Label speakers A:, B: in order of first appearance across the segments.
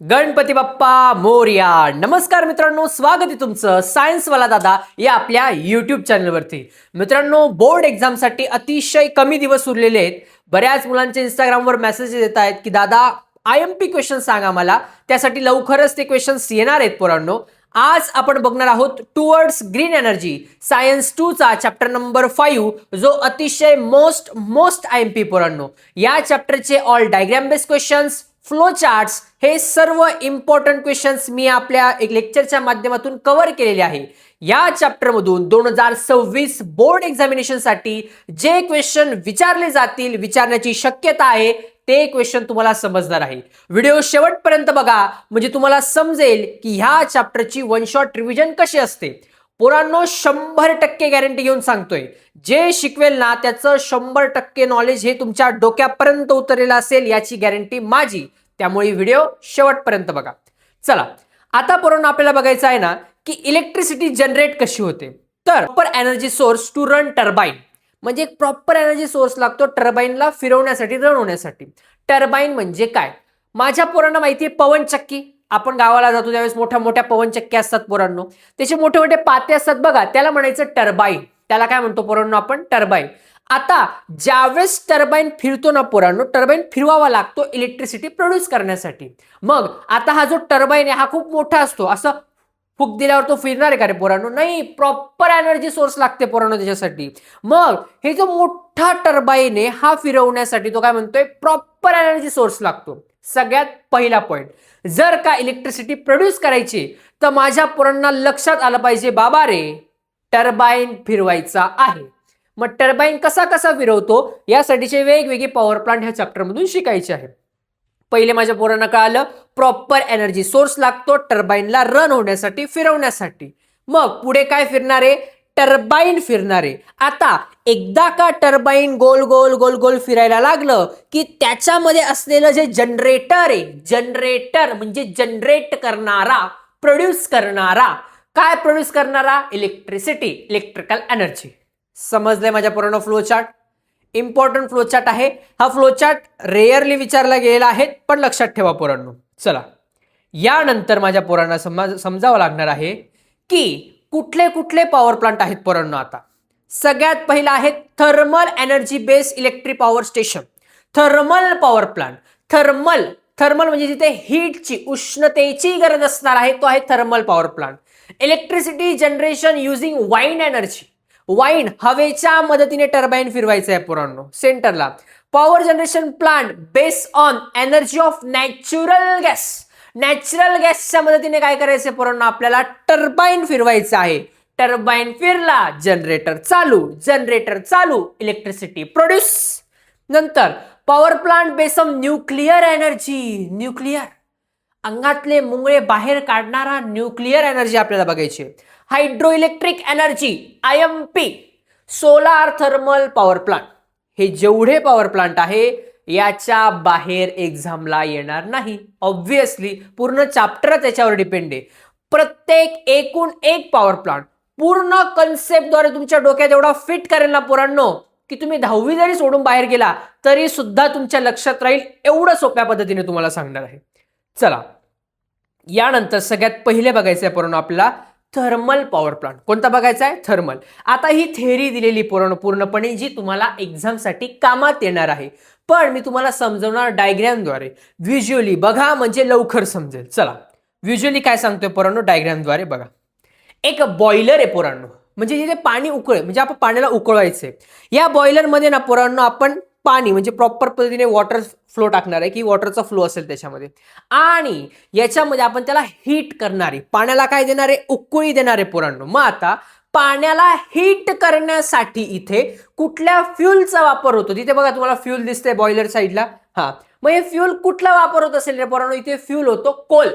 A: गणपती बाप्पा मोरया. नमस्कार मित्रांनो, स्वागत आहे तुमचं सायन्सवाला दादा या आपल्या यूट्यूब चॅनलवरती. मित्रांनो, बोर्ड एक्झामसाठी अतिशय कमी दिवस उरलेले आहेत. बऱ्याच मुलांचे इंस्टाग्रामवर मेसेजेस येत आहेत की दादा IMP क्वेश्चन सांगा मला, त्यासाठी लवकरच ते क्वेश्चन्स येणार आहेत. पोरांनो, आज आपण बघणार आहोत टुवर्ड्स ग्रीन एनर्जी सायन्स 2 चा चॅप्टर नंबर 5, जो अतिशय मोस्ट IMP. पोरांनो, या चॅप्टरचे all diagram based questions, flow charts, हे सर्व इम्पॉर्टंट क्वेश्चन्स मी आपल्या एक लेक्चरच्या माध्यमातून कव्हर केलेले आहे. या चॅप्टर मधून 2026 बोर्ड एक्झामिनेशन साठी जे क्वेश्चन विचारले जातील, विचारण्याची शक्यता आहे, ते क्वेश्चन तुम्हाला समजणार आहे. व्हिडिओ शेवटपर्यंत बघा, म्हणजे तुम्हाला समजेल की ह्या चॅप्टरची वन शॉट रिव्हिजन कशी असते. पोरांनो, 100% गॅरंटी घेऊन सांगतोय, जे शिकवेल ना त्याचं 100% नॉलेज हे तुमच्या डोक्यापर्यंत उतरलेलं असेल, याची गॅरंटी माझी. त्यामुळे व्हिडिओ शेवटपर्यंत बघा. चला, आता पोरांनो आपल्याला बघायचं आहे ना की इलेक्ट्रिसिटी जनरेट कशी होते. तर proper energy source to run turbine, म्हणजे एक प्रॉपर एनर्जी सोर्स लागतो टर्बाईनला फिरवण्यासाठी, रन होण्यासाठी. टर्बाईन म्हणजे काय? माझ्या पोरांना माहिती आहे पवनचक्की. आपण गावाला जातो त्यावेळेस मोठ्या मोठ्या पवनचक्की असतात पोरांनो, त्याचे मोठे मोठे पाते असतात बघा, त्याला म्हणायचं टर्बाईन. त्याला काय म्हणतो पोरांनो आपण? टर्बाईन. आता ज्यावेळेस टर्बाईन फिरतो ना पोरांनो, टर्बाईन फिरवावा लागतो इलेक्ट्रिसिटी प्रोड्यूस करण्यासाठी. मग आता हा जो टर्बाईन आहे हा खूप मोठा असतो, असं फूक दिल्यावर तो फिरणार आहे का रे पोरांनो? नाही, प्रॉपर एनर्जी सोर्स लागते पोरांनो त्याच्यासाठी. मग हे जो मोठा टर्बाईन आहे हा फिरवण्यासाठी तो काय म्हणतोय? प्रॉपर एनर्जी सोर्स लागतो. सगळ्यात पहिला पॉइंट, जर का इलेक्ट्रिसिटी प्रोड्यूस करायची तर माझ्या पोरांना लक्षात आलं पाहिजे, बाबा रे टर्बाईन फिरवायचा आहे. मग टर्बाईन कसा कसा फिरवतो यासाठीचे वेगवेगळे पॉवर प्लांट ह्या चॅप्टर मधून शिकायचे आहे. पहिले माझ्या पोरांना कळालं प्रॉपर एनर्जी सोर्स लागतो टर्बाईनला रन होण्यासाठी, फिरवण्यासाठी. मग पुढे काय फिरणार आहे? टर्बाईन फिरणार आहे. आता एकदा का टर्बाईन गोल गोल गोल गोल फिरायला लागलं की त्याच्यामध्ये असलेलं जे जनरेटर आहे, जनरेटर म्हणजे जनरेट करणारा, प्रोड्यूस करणारा. काय प्रोड्यूस करणारा? Electricity, electrical energy. समजलंय माझ्या पोरांनो? Flow chart important flow chart आहे हा. फ्लो चार्ट रेअरली विचारला गेलेला आहे, पण लक्षात ठेवा पोरांनो. चला, यानंतर माझ्या पोरांना समजावं लागणार आहे की कुठले कुठले पॉवर प्लांट आहेत पोरांनो. आता सगळ्यात पहिला आहे thermal energy based electric power station. Thermal power plant. Thermal thermal म्हणजे जिथे हीटची, उष्णतेची गरज असणार आहे, तो आहे thermal power plant. Electricity generation using wine energy. Wine, हवेच्या मदतीने टर्बाईन फिरवायचं आहे पोरांनो सेंटरला. Power generation plant based on energy of natural gas. Natural गॅसच्या मदतीने काय करायचं पोरांनो? आपल्याला टर्बाईन फिरवायचं आहे. टर्बाईन फिरला, जनरेटर चालू, जनरेटर चालू, इलेक्ट्रिसिटी प्रोड्यूस. नंतर power plant based on nuclear energy. Nuclear, अंगातले मुंगळे बाहेर काढणारा न्यूक्लिअर एनर्जी आपल्याला बघायची. Hydro electric energy, IMP. Solar thermal power plant. हे जेवढे पॉवर प्लांट आहे याच्या बाहेर एक्झामला येणार नाही. ऑब्व्हियसली पूर्ण चॅप्टर त्याच्यावर डिपेंड आहे. प्रत्येक एकूण एक पॉवर प्लांट पूर्ण कन्सेप्टद्वारे तुमच्या डोक्यात एवढा फिट करेल ना पोरांनो की तुम्ही 10वी जरी सोडून बाहेर गेला तरी सुद्धा तुमच्या लक्षात राहील, एवढं सोप्या पद्धतीने तुम्हाला सांगणार आहे. चला, यानंतर सगळ्यात पहिले बघायचं आहे पोरांनो आपल्याला थर्मल पॉवर प्लांट. कोणता बघायचा आहे? थर्मल. आता ही थेअरी दिलेली पोरांनो पूर्णपणे जी तुम्हाला एक्झामसाठी कामात येणार आहे, पण मी तुम्हाला समजवणार डायग्रामद्वारे. व्हिज्युअली बघा म्हणजे लवकर समजेल. चला, व्हिज्युअली काय सांगतोय पोरांनो? डायग्रामद्वारे बघा. एक बॉयलर आहे पोरांनो, म्हणजे जिथे पाणी म्हणजे आपण पाण्याला उकळवायचंय. या बॉयलरमध्ये ना पोरांनो आपण पाणी म्हणजे प्रॉपर पद्धतीने वॉटर फ्लो टाकणार आहे की वॉटरचा फ्लो असेल त्याच्यामध्ये, आणि याच्यामध्ये आपण त्याला हीट करणार आहे. पाण्याला काय देणार आहे? उकळी देणार आहे पोरांनो. मग आता पाण्याला हीट करण्यासाठी इथे कुठल्या फ्यूलचा वापर होतो? तिथे बघा तुम्हाला फ्यूल दिसतंय बॉयलर साईडला. हा, मग हे फ्यूल कुठला वापर होत असेल रे पोरांनो? इथे फ्यूल होतो कोल.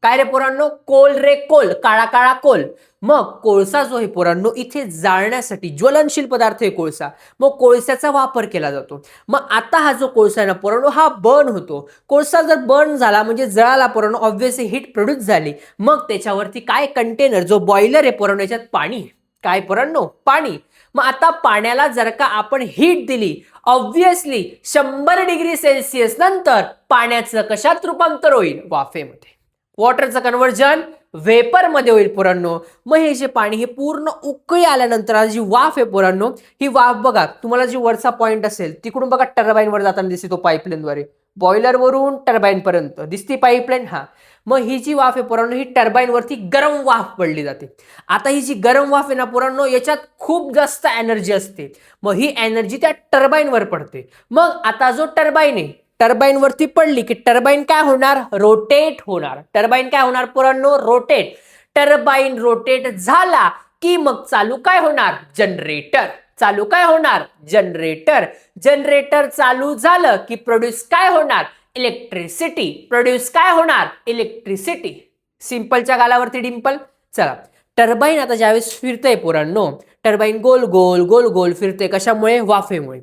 A: काय रे पोरांनो? कोल रे, कोल, काळा काळा कोल. मग कोळसा जो आहे पोरांनो इथे जाळण्यासाठी ज्वलनशील पदार्थ आहे कोळसा, मग कोळशाचा वापर केला जातो. मग आता हा जो कोळसा आहे ना पोरांनो हा बर्न होतो. कोळसा जर बर्न झाला म्हणजे जळाला पोरांनो, ऑब्व्हियसली हीट प्रोड्यूस झाली. मग त्याच्यावरती काय? कंटेनर, जो बॉयलर आहे पोरांनो याच्यात पाणी. काय पोरांनो? पाणी. मग आता पाण्याला जर का आपण हीट दिली, ऑब्व्हियसली 100 डिग्री सेल्सिअस नंतर पाण्याचं कशात रूपांतर होईल? वाफेमध्ये. वॉटरचं कन्व्हर्जन वेपर मध्ये होईल पोरांनो. मग हे जे पाणी हे पूर्ण उकळी आल्यानंतर जी वाफ आहे पोरांनो, ही वाफ बघा, तुम्हाला जी वरचा पॉइंट असेल तिकडून बघा टर्बाईन वर जाताना दिसते, तो पाईपलाईनद्वारे बॉयलर वरून टर्बाईन पर्यंत दिसती पाईपलाईन. हा, मग ही जी वाफ आहे पोरांनो, ही टर्बाईन वरती गरम वाफ पडली जाते. आता ही जी गरम वाफ आहे ना पोरांनो, याच्यात खूप जास्त एनर्जी असते. मग ही एनर्जी त्या टर्बाईन वर पडते. मग आता जो टर्बाईन आहे, टर्बाईन वरती पडली की टर्बाईन काय होणार? रोटेट होणार. टर्बाईन काय होणार पोरांनो? रोटेट. टर्बाईन रोटेट झाला की मग चालू काय होणार? जनरेटर. चालू काय होणार? जनरेटर. जनरेटर चालू झालं की प्रोड्यूस काय होणार? इलेक्ट्रिसिटी. प्रोड्यूस काय होणार? इलेक्ट्रिसिटी. सिंपलच्या गालावरती डिंपल. चला, टर्बाईन आता ज्यावेळेस फिरतंय पोरांनो, टर्बाईन गोल गोल गोल गोल फिरते. कशामुळे? वाफेमुळे.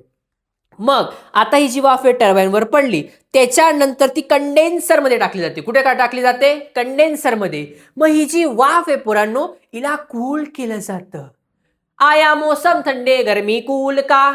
A: मग आता ही जी वाफ आहे टर्बाईनवर पडली, त्याच्यानंतर ती कंडेन्सर मध्ये टाकली जाते. कुठे का टाकली जाते? कंडेन्सर मध्ये. मग ही जी वाफ आहे पोरांनो, हिला कूल केलं जातं. आया मोसम थंडे, गरमी कूल का?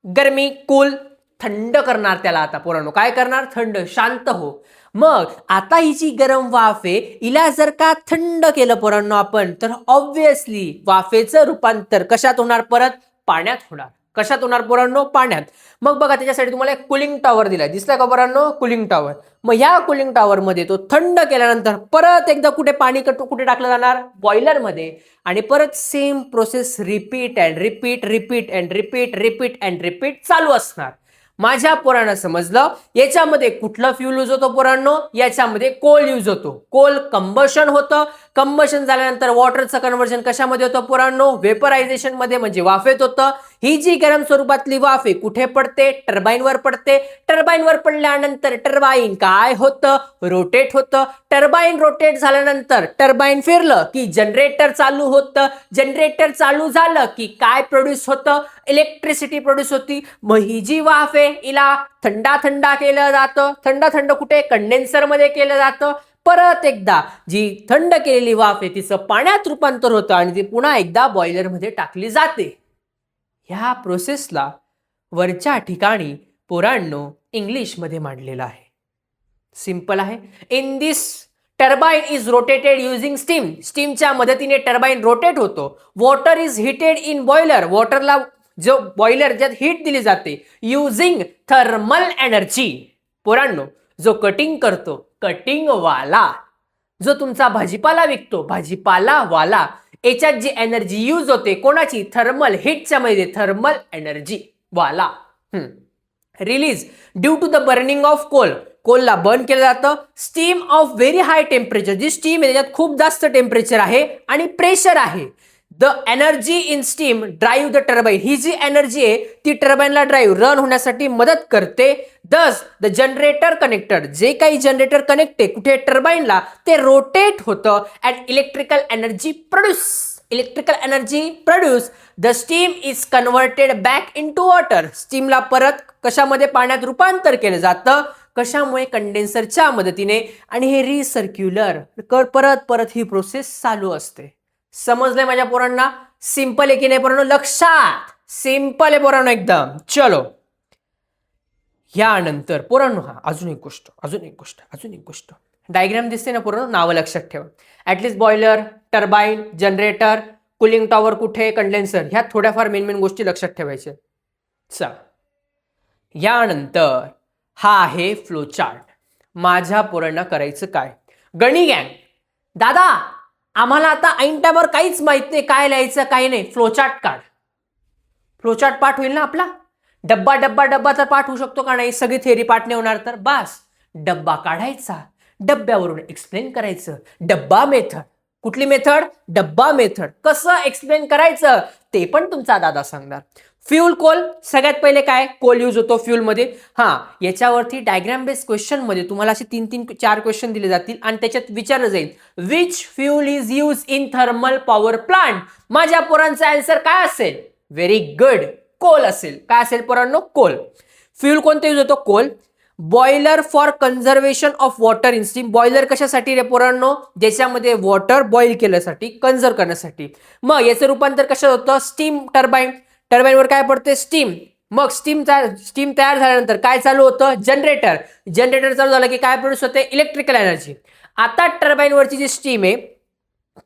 A: गरमी कूल, थंड करणार त्याला. आता पोरांनो काय करणार? थंड, शांत हो. मग आता ही जी गरम वाफ आहे, हिला जर का थंड केलं पोरांनो आपण, तर ऑब्व्हियसली वाफेचं रूपांतर कशात होणार? परत पाण्यात होणार. कशात होणार पोरांनो? पाण्यात. मग बघा, त्याच्यासाठी तुम्हाला एक कुलिंग टॉवर दिलाय, दिसलाय का पोरांनो? Cooling tower. मग ह्या कुलिंग टॉवर मध्ये तो थंड केल्यानंतर परत एकदा कुठे पाणी कुठे टाकलं जाणार? बॉयलर मध्ये. आणि परत same process repeat and repeat, repeat and repeat, repeat and repeat चालू असणार. माझ्या पोरांना समजलं? याच्यामध्ये कुठलं फ्यूल यूज होतो पोरांनो? याच्यामध्ये कोल यूज होतो. कोल कंबशन होतं. कंबशन झाल्यानंतर वॉटरचं कन्व्हर्जन कशामध्ये होतं पोरांनो? वेपरायझेशन मध्ये, म्हणजे वाफेत होतं. ही जी गरम स्वरूपातली वाफ आहे कुठे पडते? टर्बाईनवर पडते. टर्बाईनवर पडल्यानंतर टर्बाईन काय होतं? रोटेट होतं. टर्बाईन रोटेट झाल्यानंतर टर्बाईन फिरलं की जनरेटर चालू होतं. जनरेटर चालू झालं की काय प्रोड्यूस होतं? इलेक्ट्रिसिटी प्रोड्यूस होती. मग ही जी वाफ आहे हिला थंडा थंडा केलं जातं. थंड थंड कुठे? कंडेन्सर मध्ये केलं जातं. परत एकदा जी थंड केलेली वाफ आहे तिचं पाण्यात रूपांतर होतं आणि ती पुन्हा एकदा बॉयलर मध्ये टाकली जाते. ह्या प्रोसेसला वरच्या ठिकाणी पोरांनो इंग्लिश मध्ये मांडलेलं आहे. सिंपल आहे. In this turbine is rotated using steam. स्टीमच्या मदतीने टर्बाईन रोटेट होतो. Water is heated in boiler. वॉटरला जो बॉयलर ज्यात हीट दिली जाते युझिंग थर्मल एनर्जी. पोरांनो, जो कटिंग करतो, कटिंग वाला, जो तुमचा भाजीपाला विकतो, भाजीपाला वाला, याच्यात जी एनर्जी यूज होते कोणाची? थर्मल. हिटच्या मध्ये थर्मल एनर्जी वाला. Release due to the burning of coal. कोलला बर्न केलं जातं. Steam of very high temperature. जी स्टीम आहे त्याच्यात खूप जास्त टेम्परेचर आहे आणि प्रेशर आहे. The energy in steam drive the turbine. ही जी एनर्जी आहे ती टर्बाईनला ड्राईव्ह, रन होण्यासाठी मदत करते. दस द जनरेटर कनेक्टेड. जे काही जनरेटर कनेक्ट आहे कुठे? टर्बाईनला, ते रोटेट होतं and electrical energy produce. Electrical energy produce. The steam is converted back into water. स्टीमला परत कशामध्ये? पाण्यात रूपांतर केलं जातं. कशामुळे? कंडेन्सरच्या मदतीने. आणि हे रिसर्क्युलर, परत परत ही प्रोसेस चालू असते. समजलंय माझ्या पोरांना? सिंपल आहे की नाही पोरांनो? लक्षात? सिंपल आहे पोरांनो एकदम. चलो, यानंतर पोरांनो अजून एक गोष्ट. डायग्राम दिसते ना पोरांनो? नावं लक्षात ठेवा. At least boiler, turbine, generator, cooling tower कुठे? कंडेन्सर. ह्या थोड्याफार मेन गोष्टी लक्षात ठेवायच्या. चला, यानंतर हा आहे फ्लो चार्ट. माझ्या पोरांना करायचं काय? गणी गँग, दादा आम्हाला आता ऐन टाइमवर काहीच माहित नाही काय लिहायचं काय नाही. फ्लोचार्ट काढ. फ्लोचार्ट पाठ होईल ना आपला? डब्बा डब्बा डब्बा तर पाठ होऊ शकतो का नाही? सगळी थेरी पाठ नाही होणार तर बस डब्बा काढायचा, डब्यावरून एक्सप्लेन करायचं. डब्बा मेथड. कुठली मेथड? डब्बा मेथड. कसं एक्सप्लेन करायचं ते पण तुमचा दादा सांगणार. फ्यूल कोल, सगळ्यात पहिले काय? कोल यूज होतो फ्यूल मध्ये. याच्यावरती डायग्राम बेस्ड क्वेश्चन मध्ये तुम्हाला असे 3-4 क्वेश्चन दिले जातील आणि त्याच्यात विचारलं जाईल which fuel is use in thermal power plant. माझ्या पोरांचा आन्सर काय असेल? व्हेरी गुड, कोल असेल. काय असेल पोरांनो? कोल. फ्यूल कोणतं यूज होतो? Coal. Boiler for conservation of water in steam. Boiler कशासाठी रे पोरांनो? ज्याच्यामध्ये वॉटर बॉईल केल्यासाठी, कन्झर्व करण्यासाठी. मग याचं रूपांतर कशात होतं? Steam turbine. टर्बाईनवर काय पडते? स्टीम. मग स्टीम तयार झाल्यानंतर काय चालू होतं? जनरेटर. जनरेटर चालू झालं की काय प्रोड्यूस होते? Electrical energy. आता टर्बाईनवरची जी स्टीम आहे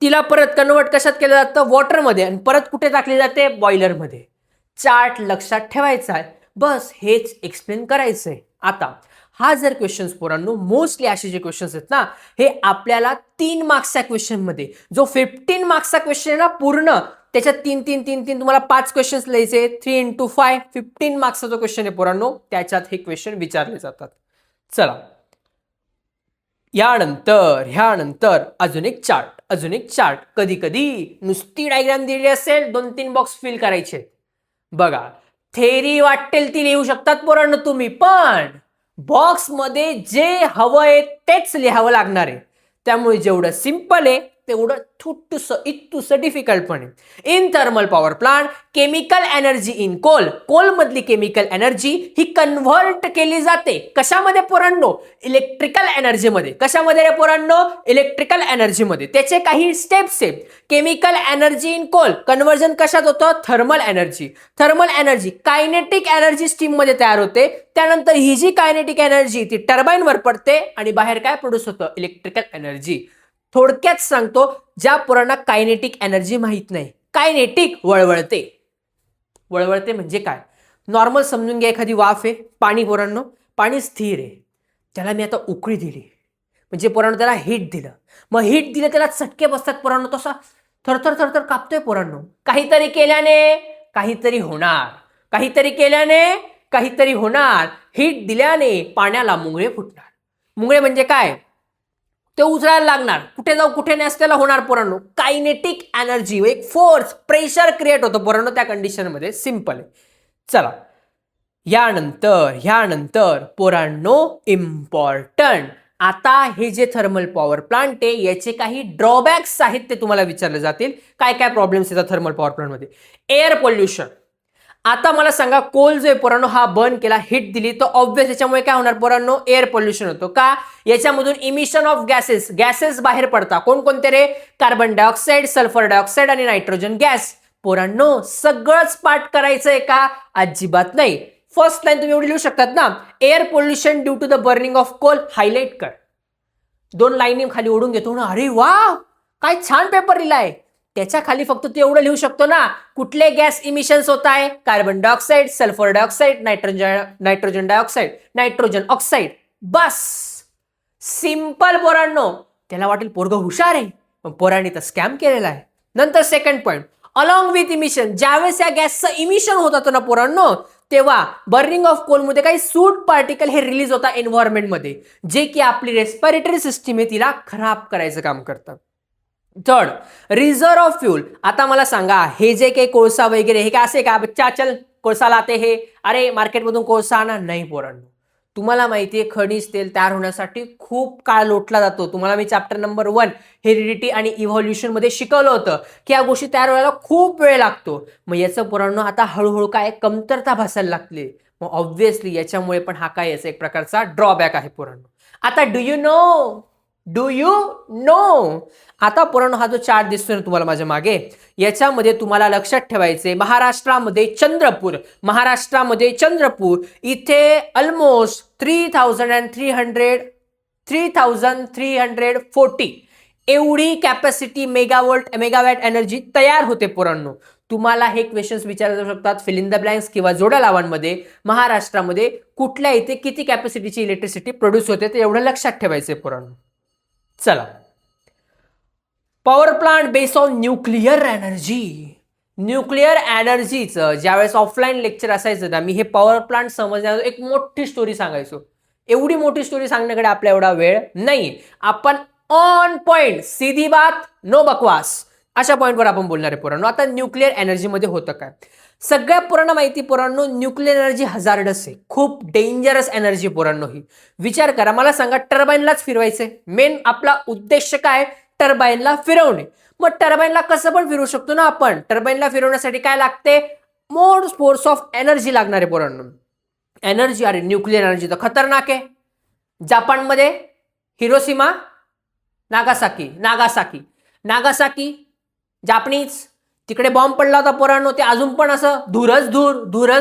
A: तिला परत कन्वर्ट कशात केलं जातं? वॉटरमध्ये. आणि परत कुठे टाकली जाते? बॉयलरमध्ये. चार्ट लक्षात ठेवायचा आहे. बस हेच एक्सप्लेन करायचंय. आता हा जर क्वेश्चन पोरांनो, मोस्टली असे जे क्वेश्चन्स आहेत ना, हे आपल्याला 3 मार्क्सच्या क्वेश्चन मध्ये, जो 15 मार्क्सचा क्वेश्चन आहे ना पूर्ण, त्याच्यात 3 तुम्हाला 5 क्वेश्चन्स लिहायचे. 3 × 5 15 मार्क्सचा जो क्वेश्चन आहे पोरांनो, त्याच्यात हे क्वेश्चन विचारले जातात. चला, ह्यानंतर अजून एक चार्ट. कधी कधी नुसती डायग्राम दिली असेल, 2-3 बॉक्स फिल करायचे. बघा, थेरी वाटेल ती लिहू शकतात पोरांनो तुम्ही, पण बॉक्स मध्ये जे हवंय तेच लिहावं लागणार आहे. त्यामुळे जेवढं सिंपल आहे तेवढं इतुसं डिफिकल्ट पण आहे. In thermal power plant, chemical energy in coal मधली केमिकल एनर्जी ही कन्व्हर्ट केली जाते कशामध्ये पोरांनो? इलेक्ट्रिकल एनर्जीमध्ये. कशामध्ये रे पोरांनो? इलेक्ट्रिकल एनर्जीमध्ये. त्याचे काही स्टेप्स आहेत. Chemical energy in coal conversion कशात होतं? Thermal energy kinetic energy steam मध्ये तयार होते. त्यानंतर ही जी कायनेटिक एनर्जी ती टर्बाईनवर पडते आणि बाहेर काय प्रोड्यूस होतं? Electrical energy. थोडक्यात सांगतो, ज्या पोरांना कायनेटिक एनर्जी माहित नाही, कायनेटिक वळवळते म्हणजे काय? नॉर्मल समजून घ्या, एखादी वाफ आहे, पाणी पोरांनो, पाणी स्थिर आहे, त्याला मी आता उकळी दिली म्हणजे पोरांनो त्याला हीट दिलं. मग हीट दिलं त्याला चटके बसतात पोरांनो, तसा थरथर कापतोय पोरांनो. काहीतरी केल्याने काहीतरी होणार. हीट दिल्याने पाण्याला मुंगळे फुटणार. मुंगळे म्हणजे काय? ते उचलायला लागणार. कुठे जाऊ कुठे नाही त्याला होणार पोरांनो. कायनेटिक एनर्जी, एक फोर्स, प्रेशर क्रिएट होतं पोरांनो त्या कंडिशन मध्ये. सिंपल आहे. चला, ह्यानंतर पोरांनो इम्पॉर्टंट, आता हे जे थर्मल पॉवर प्लांट आहे याचे काही ड्रॉबॅक्स आहेत ते तुम्हाला विचारले जातील. काय काय प्रॉब्लेम्स येतात थर्मल पॉवर प्लांट मध्ये? Air pollution. आता मला सांगा, कोल जो आहे पोरांनो हा बर्न केला, हिट दिली, तर ऑब्व्हियस याच्यामुळे काय होणार पोरांनो? एअर पोल्युशन होतो. का? याच्यामधून इमिशन ऑफ गॅसेस बाहेर पडतात. कोणकोणते रे? कार्बन डायऑक्साईड, सल्फर डायऑक्साईड आणि नायट्रोजन गॅस. पोरांनो सगळंच पाठ करायचंय का? अजिबात नाही. फर्स्ट लाईन तुम्ही एवढी लिहू शकतात ना, air pollution due to the burning of coal. Highlight कर. 2 लाईनी खाली ओढून घेतो ना, अरे वा काय छान पेपर लिहिलाय. त्याच्या खाली फक्त तू एवढं लिहू शकतो ना, कुठले गॅस इमिशन्स होत आहे? Carbon dioxide, sulphur dioxide, nitrogen dioxide, nitrogen oxide. बस, सिंपल पोरांनो. त्याला वाटेल पोरग हुशार आहे, पण पोरांनी तर स्कॅम केलेला आहे. नंतर second point, along with emission. ज्यावेळेस या गॅसचं इमिशन होत होतं ना पोरांनो, तेव्हा बर्निंग ऑफ कोलमध्ये काही सूट पार्टिकल हे रिलीज होता एन्व्हायरमेंटमध्ये, जे की आपली रेस्पिरेटरी सिस्टीम आहे तिला खराब करायचं काम करतात. Third, reserve of fuel. आता मला सांगा, हे जे काही कोळसा वगैरे हे काय असे का? बच्चा चल कोळसा लाते हे, अरे मार्केटमधून कोळसा आणा. नाही पोरांनो, तुम्हाला माहिती आहे खनिज तेल तयार होण्यासाठी खूप काळ लोटला जातो. तुम्हाला मी चॅप्टर नंबर 1 हेरिडिटी आणि इव्हॉल्युशन मध्ये शिकवलं होतं की या गोष्टी तयार व्हायला खूप वेळ लागतो. मग याचं पोरांनो आता हळूहळू काय कमतरता भासायला लागली. मग ऑब्व्हियसली याच्यामुळे पण हा काय याचा एक प्रकारचा ड्रॉबॅक आहे पोरांनो. आता डू यू नो आता पोरांनो हा जो चार्ट दिसतोय ना तुम्हाला माझ्या मागे, याच्यामध्ये तुम्हाला लक्षात ठेवायचे, महाराष्ट्रामध्ये चंद्रपूर इथे ऑलमोस्ट 3340 एवढी कॅपॅसिटी मेगावॅट एनर्जी तयार होते पोरांनो. तुम्हाला हे क्वेश्चन्स विचारले जाऊ शकतात फिल इन द ब्लँक्स किंवा जोड्या लावांमध्ये. महाराष्ट्रामध्ये कुठल्या इथे किती कॅपॅसिटीची इलेक्ट्रिसिटी प्रोड्यूस होते ते एवढं लक्षात ठेवायचे पोरांनो. चला, power plant based on nuclear एनर्जीचं ज्यावेळेस ऑफलाईन लेक्चर असायचं ना, मी हे पॉवर प्लांट समजण्याचं एक मोठी स्टोरी सांगायचो. एवढी मोठी स्टोरी सांगण्याकडे आपला एवढा वेळ नाही. आपण ऑन पॉइंट, सीधी बात, नो बकवास, अशा पॉइंटवर आपण बोलणार आहे पोरांनो. आता न्यूक्लिअर एनर्जीमध्ये होतं काय? सगळ्या पोरांना माहिती पोरांनो, न्यूक्लिअर एनर्जी हजार्डस आहे, खूप डेंजरस एनर्जी पोरांनो. ही विचार करा, मला सांगा, टर्बाईनलाच फिरवायचंय. मेन आपला उद्देश काय? टर्बाईनला फिरवणे. मग टर्बाईनला कसं पण फिरवू शकतो ना आपण. टर्बाईनला फिरवण्यासाठी काय लागते? मोर फोर्स ऑफ एनर्जी लागणार आहे पोरांनो. एनर्जी, अरे न्यूक्लिअर एनर्जी तर खतरनाक आहे. जापानमध्ये हिरोशिमा, नागासाकी, जापानीज, तिकडे बॉम्ब पडला होता पोरांनो, ते अजून पण असं धूरच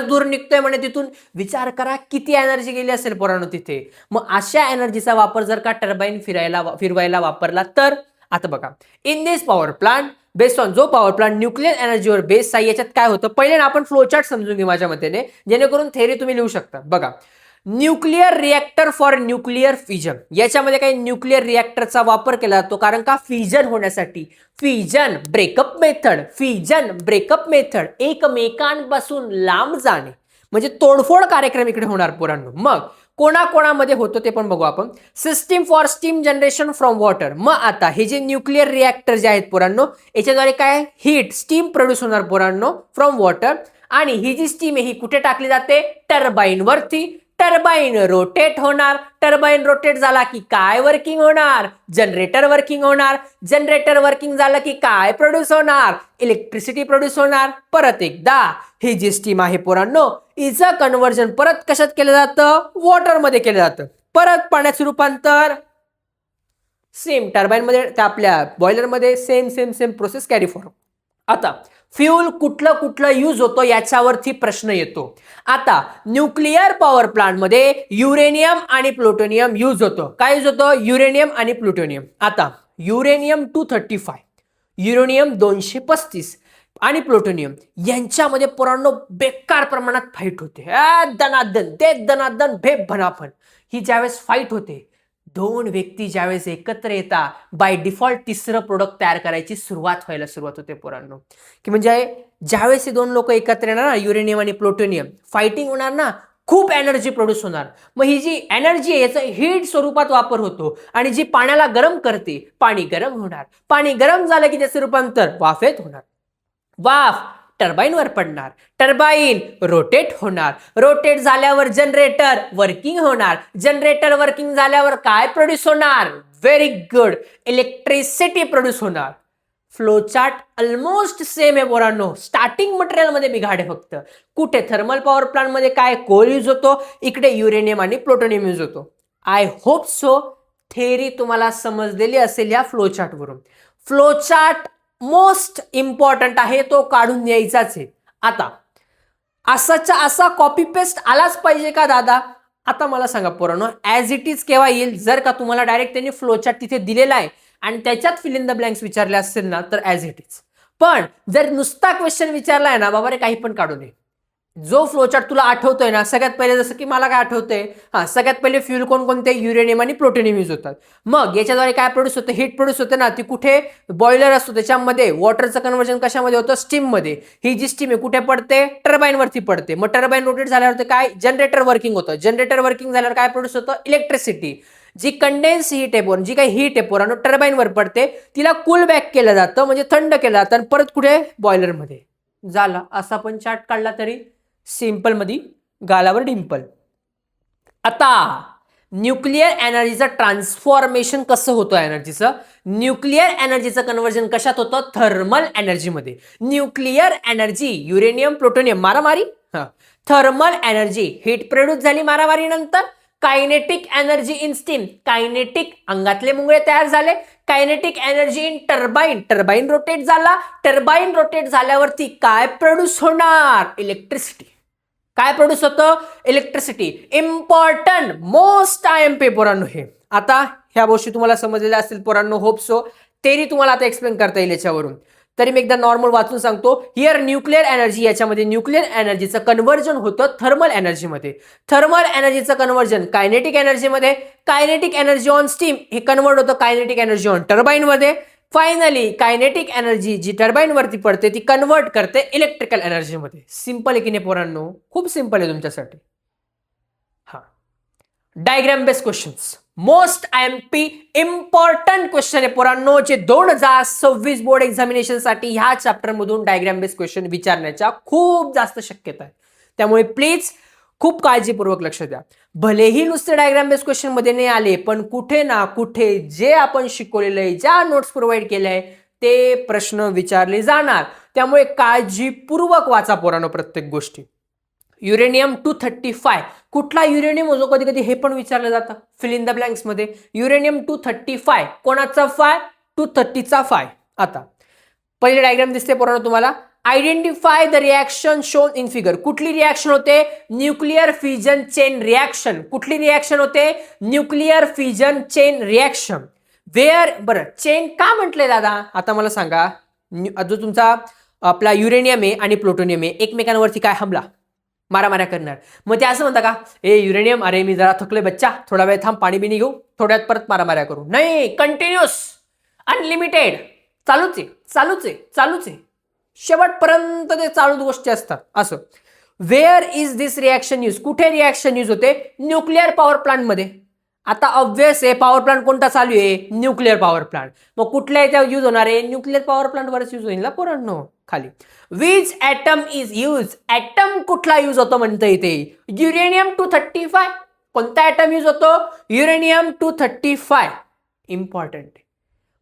A: धूर निघतोय म्हणे तिथून. विचार करा किती एनर्जी गेली असेल पोरांनो तिथे. मग अशा एनर्जीचा वापर जर का टर्बाईन फिरवायला वापरला तर, आता बघा, in this power plant based on, जो पॉवर प्लांट न्यूक्लियर एनर्जीवर बेस्ड आहे, याच्यात काय होतं पहिले ना आपण फ्लोचार्ट समजून घेऊ माझ्या मतेने, जेणेकरून थेरी तुम्ही लिहू शकता. बघा, nuclear reactor for nuclear fission, याच्यामध्ये काही न्यूक्लियर रिएक्टरचा वापर केला जातो, कारण का फिजन होण्यासाठी. फिजन ब्रेकअप मेथड, एकमेकांपासून लांब जाणे, म्हणजे तोडफोड कार्यक्रम इकडे होणार पोरांनो. मग कोणाकोणामध्ये होतो ते पण बघू आपण. System for steam generation from water. मग आता हे जे न्यूक्लियर रिएक्टर जे आहेत पोरांनो, याच्याद्वारे काय हीट स्टीम प्रोड्यूस होणार पोरांनो फ्रॉम वॉटर. आणि ही जी स्टीम आहे ही कुठे टाकली जाते, टर्बाईन वरती. टर्बाईन रोटेट होणार. टर्बाईन रोटेट झाला की काय वर्किंग होणार, जनरेटर वर्किंग होणार. जनरेटर वर्किंग झालं की काय प्रोड्यूस होणार, इलेक्ट्रिसिटी प्रोड्यूस होणार. परत एकदा ही जी स्टीम आहे पोरांनो, हिचं कन्व्हर्जन परत कशात केलं जातं, वॉटरमध्ये केलं जातं. परत पाण्याचं रूपांतर सेम टर्बाईन मध्ये, त्या आपल्या बॉयलर मध्ये सेम प्रोसेस कॅरी फॉरवर्ड. आता फ्यूल कुठलं यूज होतो याच्यावरती प्रश्न येतो. आता न्यूक्लियर पॉवर प्लांट मध्ये युरेनियम आणि प्लुटोनियम यूज होतो. काय यूज होतं, युरेनियम आणि प्लुटोनियम. आता युरेनियम 235, युरेनियम 235 आणि प्लुटोनियम यांच्यामध्ये पोरांनो बेकार प्रमाणात फाईट होते. दनादन भेप भनाफन. ही ज्यावेळेस फाईट होते, दोन व्यक्ती ज्यावेळेस एकत्र येतात, बाय डिफॉल्ट तिसरं प्रोडक्ट तयार करायची सुरुवात होते पोरांनो. की म्हणजे ज्यावेळेस हे दोन लोक एकत्र येणार ना, युरेनियम आणि प्लुटोनियम, फायटिंग होणार ना, खूप एनर्जी प्रोड्यूस होणार. मग ही जी एनर्जी आहे याचा हीट स्वरूपात वापर होतो, आणि जी पाण्याला गरम करते, पाणी गरम होणार. पाणी गरम झालं की त्याचे रूपांतर वाफेत होणार. वाफ टर्बाईनवर पडणार. टर्बाईन रोटेट होणार. रोटेट झाल्यावर जनरेटर वर्किंग होणार. जनरेटर वर्किंग झाल्यावर काय प्रोड्यूस होणार, व्हेरी गुड, इलेक्ट्रिसिटी प्रोड्यूस होणार. फ्लोचार्ट ऑलमोस्ट सेम आहे पोरांनो. स्टार्टिंग मटेरियल मध्ये बिघाड आहे फक्त. कुठे थर्मल पॉवर प्लांट मध्ये काय कोल यूज होतो, इकडे युरेनियम आणि प्लुटोनियम यूज होतो. आय होप सो थेरी तुम्हाला समजलेली असेल या फ्लोचार्ट वरून. फ्लोचार्ट मोस्ट इम्पॉर्टंट आहे, तो काढून द्यायचाच आहे. आता असाच्या असा कॉपी पेस्ट आलाच पाहिजे का दादा? आता मला सांगा पोरांनो, ॲज इट इज केव्हा येईल, जर का तुम्हाला डायरेक्ट त्यांनी फ्लोचार्ट तिथे दिलेला आहे आणि त्याच्यात फिल इन द ब्लँक्स विचारले असतील ना, तर ॲज इट इज. पण जर नुसता क्वेश्चन विचारलाय ना, बाबा रे काही पण काढू नये. जो फ्लोचार्ट तुला आठवतोय ना, सगळ्यात पहिले जसं की मला काय आठवतंय, सगळ्यात पहिले फ्यूल कोणते, युरेनियम आणि प्लुटोनियम यूज होतात. मग याच्याद्वारे काय प्रोड्यूस होतं, हीट प्रोड्यूस होते ना, ती कुठे, बॉयलर असतो त्याच्यामध्ये, वॉटरचं कन्व्हर्जन कशामध्ये होतं, स्टीम मध्ये. ही जी स्टीम आहे कुठे पडते, टर्बाईन वरती पडते. मग टर्बाईन रोटेट झाल्यावर काय, जनरेटर वर्किंग होतं. जनरेटर वर्किंग झाल्यावर काय प्रोड्यूस होतं, इलेक्ट्रिसिटी. जी कंडेन्स हीट आहे, जी काही हीट आहे पोरांनो टर्बाईन वर पडते, तिला कूल बॅक केलं जातं, म्हणजे थंड केलं जातं, आणि परत कुठे, बॉयलरमध्ये. झाला असा पण चार्ट काढला तरी सिंपल मध्ये गालावर डिंपल. आता न्यूक्लियर एनर्जीचं ट्रान्सफॉर्मेशन कसं होतं, एनर्जीचं, न्यूक्लियर एनर्जीचं कन्व्हर्जन कशात होतं, थर्मल एनर्जीमध्ये. न्यूक्लियर एनर्जी, युरेनियम प्लुटोनियम मारामारी, थर्मल एनर्जी हीट प्रोड्यूस झाली मारामारी नंतर. Kinetic energy in steam, kinetic अंगातले मुंगळे तयार झाले. Kinetic energy in turbine, turbine rotate झाला. टर्बाईन रोटेट झाल्यावरती काय प्रोड्यूस होणार, इलेक्ट्रिसिटी. काय प्रोड्यूस होतं, इलेक्ट्रिसिटी. इम्पॉर्टंट मोस्ट IMP पोरांनो हे. आता ह्या गोष्टी तुम्हाला समजलेल्या असतील पोरांनो, होप सो. तेरी तुम्हाला आता एक्सप्लेन करता येईल याच्यावरून. तरी मी एकदा नॉर्मल वाचून सांगतो. हिअर न्यूक्लियर एनर्जी, याच्यामध्ये न्यूक्लियर एनर्जीचं कन्व्हर्जन होतं थर्मल एनर्जीमध्ये. थर्मल एनर्जीचं कन्व्हर्जन कायनेटिक एनर्जीमध्ये. कायनेटिक एनर्जी ऑन स्टीम हे कन्वर्ट होतं कायनेटिक एनर्जी ऑन टर्बाईनमध्ये. फायनली कायनेटिक एनर्जी जी टर्बाईन वरती पडते ती कन्वर्ट करते इलेक्ट्रिकल एनर्जीमध्ये. सिंपल आहे की नाही पोरांनो, खूप सिंपल आहे तुमच्यासाठी. हा, diagram based questions, most IMP important question आहे पोरांनो, जे 2026 बोर्ड एक्झामिनेशन साठी ह्या चॅप्टर मधून डायग्राम बेस्ड क्वेश्चन विचारण्याच्या खूप जास्त शक्यता आहे. त्यामुळे प्लीज खूप काळजीपूर्वक लक्ष द्या. भलेही नुसते डायग्राम बेस्ड क्वेश्चन मध्ये नाही आले, पण कुठे ना कुठे जे आपण शिकवलेलं आहे, ज्या नोट्स प्रोव्हाइड केल्या आहे, ते प्रश्न विचारले जाणार. त्यामुळे काळजीपूर्वक वाचा पोरांनो प्रत्येक गोष्टी. युरेनियम 235, कुठला युरेनियम जो कधी कधी हे पण विचारलं जातं फिल इन द ब्लँक्स मध्ये. युरेनियम 235 कोणाचा फाय, 230चा फाय. आता पहिली डायग्राम दिसते पोरांनो तुम्हाला. Identify the reaction shown in figure. कुठली रिॲक्शन होते? Nuclear fusion chain reaction. कुठली रिॲक्शन होते? Nuclear fusion chain reaction. Where, बरं चेन का म्हटलंय दादा? आता मला सांगा, जो तुमचा आपला युरेनियम आहे आणि प्लुटोनियम आहे एकमेकांवरती काय हमला मारामाऱ्या करणार. मग ते असं म्हणता का, ए युरेनियम, अरे मी जरा थकलोय बच्चा, थोडा वेळ थांब, पाणी बिणी घेऊ, थोड्यात परत मारामाऱ्या करू. नाही, कंटिन्युअस, अनलिमिटेड, चालूच आहे चालूच आहे चालूच आहे, शेवटपर्यंत ते चालूच गोष्टी असतात असं. Where is this reaction use? कुठे रिॲक्शन यूज होते? न्यूक्लिअर पॉवर प्लांट मध्ये. आता ऑब्व्हियस आहे, पॉवर प्लांट कोणता चालू आहे? Nuclear power plant. मग कुठल्या इथे यूज होणार आहे? न्यूक्लिअर पॉवर प्लांट वरच यूज होईल ना पोरांनो. खाली which atom is use? Atom कुठला यूज होतो म्हणतं इथे? युरेनियम 235. कोणता ॲटम यूज होतो? युरेनियम 235. इम्पॉर्टंट.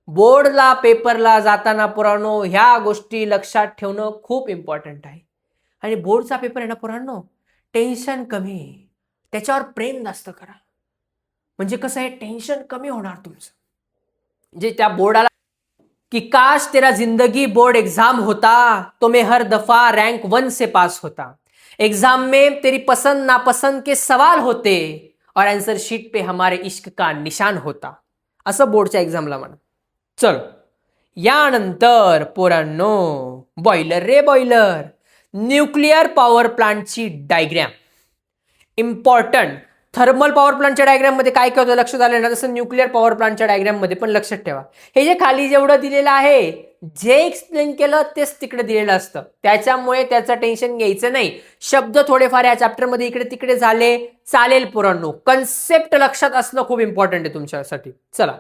A: बोर्डला पेपरला जाताना पोरांनो ह्या गोष्टी लक्षात ठेवणं खूप इम्पॉर्टंट आहे. आणि बोर्डचा पेपर आहे ना पोरांनो, टेन्शन कमी, त्याच्यावर प्रेम जास्त करा. म्हणजे कसं आहे, टेन्शन कमी होणार तुमचं. म्हणजे त्या बोर्डाला कि काश तेरा जिंदगी बोर्ड एग्जाम होता तो मैं हर दफा रैंक 1 से पास होता. एग्जाम में तेरी पसंद नापसंद के सवाल होते और आंसर शीट पे हमारे इश्क का निशान होता. असं बोर्डच्या एक्झामला म्हणा. चल, यानंतर पोरांनो, बॉयलर रे बॉयलर. न्यूक्लिअर पॉवर प्लांटची डायग्रॅम इम्पॉर्टंट. थर्मल पॉवर प्लांटच्या डायग्राम मध्ये काय काय होतं लक्षात आलं ना, तसं न्यूक्लिअर पॉवर प्लांटच्या डायग्राम मध्ये पण लक्षात ठेवा. हे जे खाली जेवढं दिलेलं आहे, जे एक्सप्लेन केलं तेच तिकडे दिलेलं असतं, त्याच्यामुळे त्याचं टेन्शन घ्यायचं नाही. शब्द थोडेफार या चॅप्टर मध्ये इकडे तिकडे झाले चालेल पोरांनो, कन्सेप्ट लक्षात असणं खूप इम्पॉर्टंट आहे तुमच्यासाठी. चला,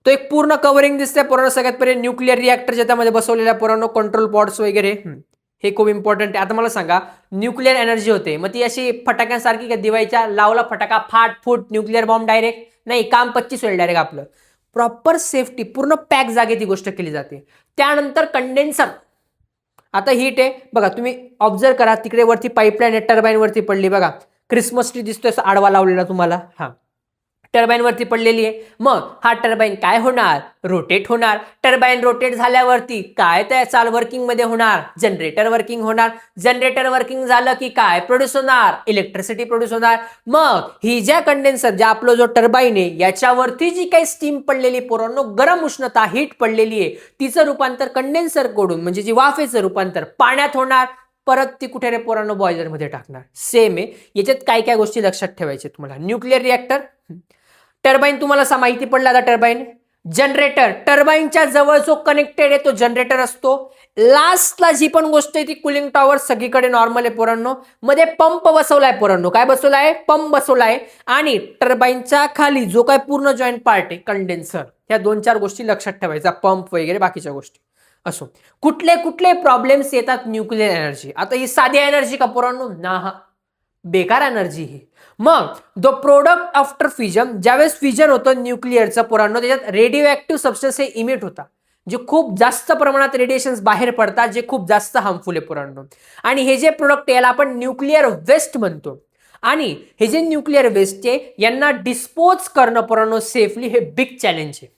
A: तो एक पूर्ण कव्हरिंग दिसतंय पोरांनो. सगळ्यात पहिले न्यूक्लिअर रिॲक्टर ज्याच्यामध्ये बसवलेल्या पोरांनो कंट्रोल पॉड्स वगैरे, हे खूप इम्पॉर्टंट आहे. आता मला सांगा, न्यूक्लिअर एनर्जी होते, मग ती अशी फटाक्यांसारखी का दिवाळीच्या लावला फटाका फाट फूट न्यूक्लिअर बॉम्ब डायरेक्ट नाही, काम 25 होईल डायरेक्ट आपलं. प्रॉपर सेफ्टी, पूर्ण पॅक जागे ती गोष्ट केली जाते. त्यानंतर कंडेन्सर. आता हीट आहे बघा, तुम्ही ऑब्झर्व करा, तिकडे वरती पाईपलाईन टर्बाईन वरती पडली बघा, क्रिसमस ट्री दिसतोय आडवा लावलेला तुम्हाला, हा टर्बाईन वरती पडलेली आहे. मग हा टर्बाईन काय होणार? रोटेट होणार. टर्बाईन रोटेट झाल्यावरती काय त्या चाल वर्किंग मध्ये होणार? जनरेटर वर्किंग होणार. जनरेटर वर्किंग झालं की काय प्रोड्यूस होणार? इलेक्ट्रिसिटी प्रोड्यूस होणार. मग ही ज्या कंडेन्सर, ज्या आपलं जो टर्बाईन आहे याच्यावरती जी काही स्टीम पडलेली पोरांनो, गरम उष्णता हीट पडलेली आहे, तिचं रूपांतर कंडेन्सर कडून म्हणजे जी वाफेचं रूपांतर पाण्यात होणार. परत ती कुठे रे पोरांनो? बॉयलर मध्ये टाकणार. सेम आहे. याच्यात काय काय गोष्टी लक्षात ठेवायच्या तुम्हाला. न्यूक्लिअर रिॲक्टर, टर्बाईन तुम्हाला माहिती पडला आता. टर्बाईन, जनरेटर, टर्बाईनच्या जवळ जो कनेक्टेड आहे तो जनरेटर असतो. लास्टला जी पण गोष्ट आहे ती कूलिंग टॉवर, सगळीकडे नॉर्मल आहे पोरांनो. मध्ये पंप बसवलाय पोरांनो. काय बसवलाय? पंप बसवलाय. आणि टर्बाईनच्या खाली जो काय पूर्ण जॉईंट पार्ट आहे कंडेन्सर, ह्या 2-4 गोष्टी लक्षात ठेवायच्या. पंप वगैरे बाकीच्या गोष्टी असो. कुठले कुठले प्रॉब्लेम्स येतात न्यूक्लिअर एनर्जी? आता ही साधी एनर्जी का पोरांनो? ना, बेकार एनर्जी ही. मग द प्रोडक्ट आफ्टर फ्युजन, ज्यावेळेस फ्युजन होतं न्यूक्लिअरचं पोरांनो, त्याच्यात रेडिओ ऍक्टिव्ह सबस्टन्स हे इमिट होता, जे खूप जास्त प्रमाणात रेडिएशन्स बाहेर पडतात, जे खूप जास्त हार्मफुल आहे पोरांनो. आणि हे जे प्रोडक्ट याला आपण न्यूक्लिअर वेस्ट म्हणतो. आणि हे जे न्यूक्लिअर वेस्ट आहे यांना डिस्पोज करणं पोरांनो सेफली, हे बिग चॅलेंज आहे.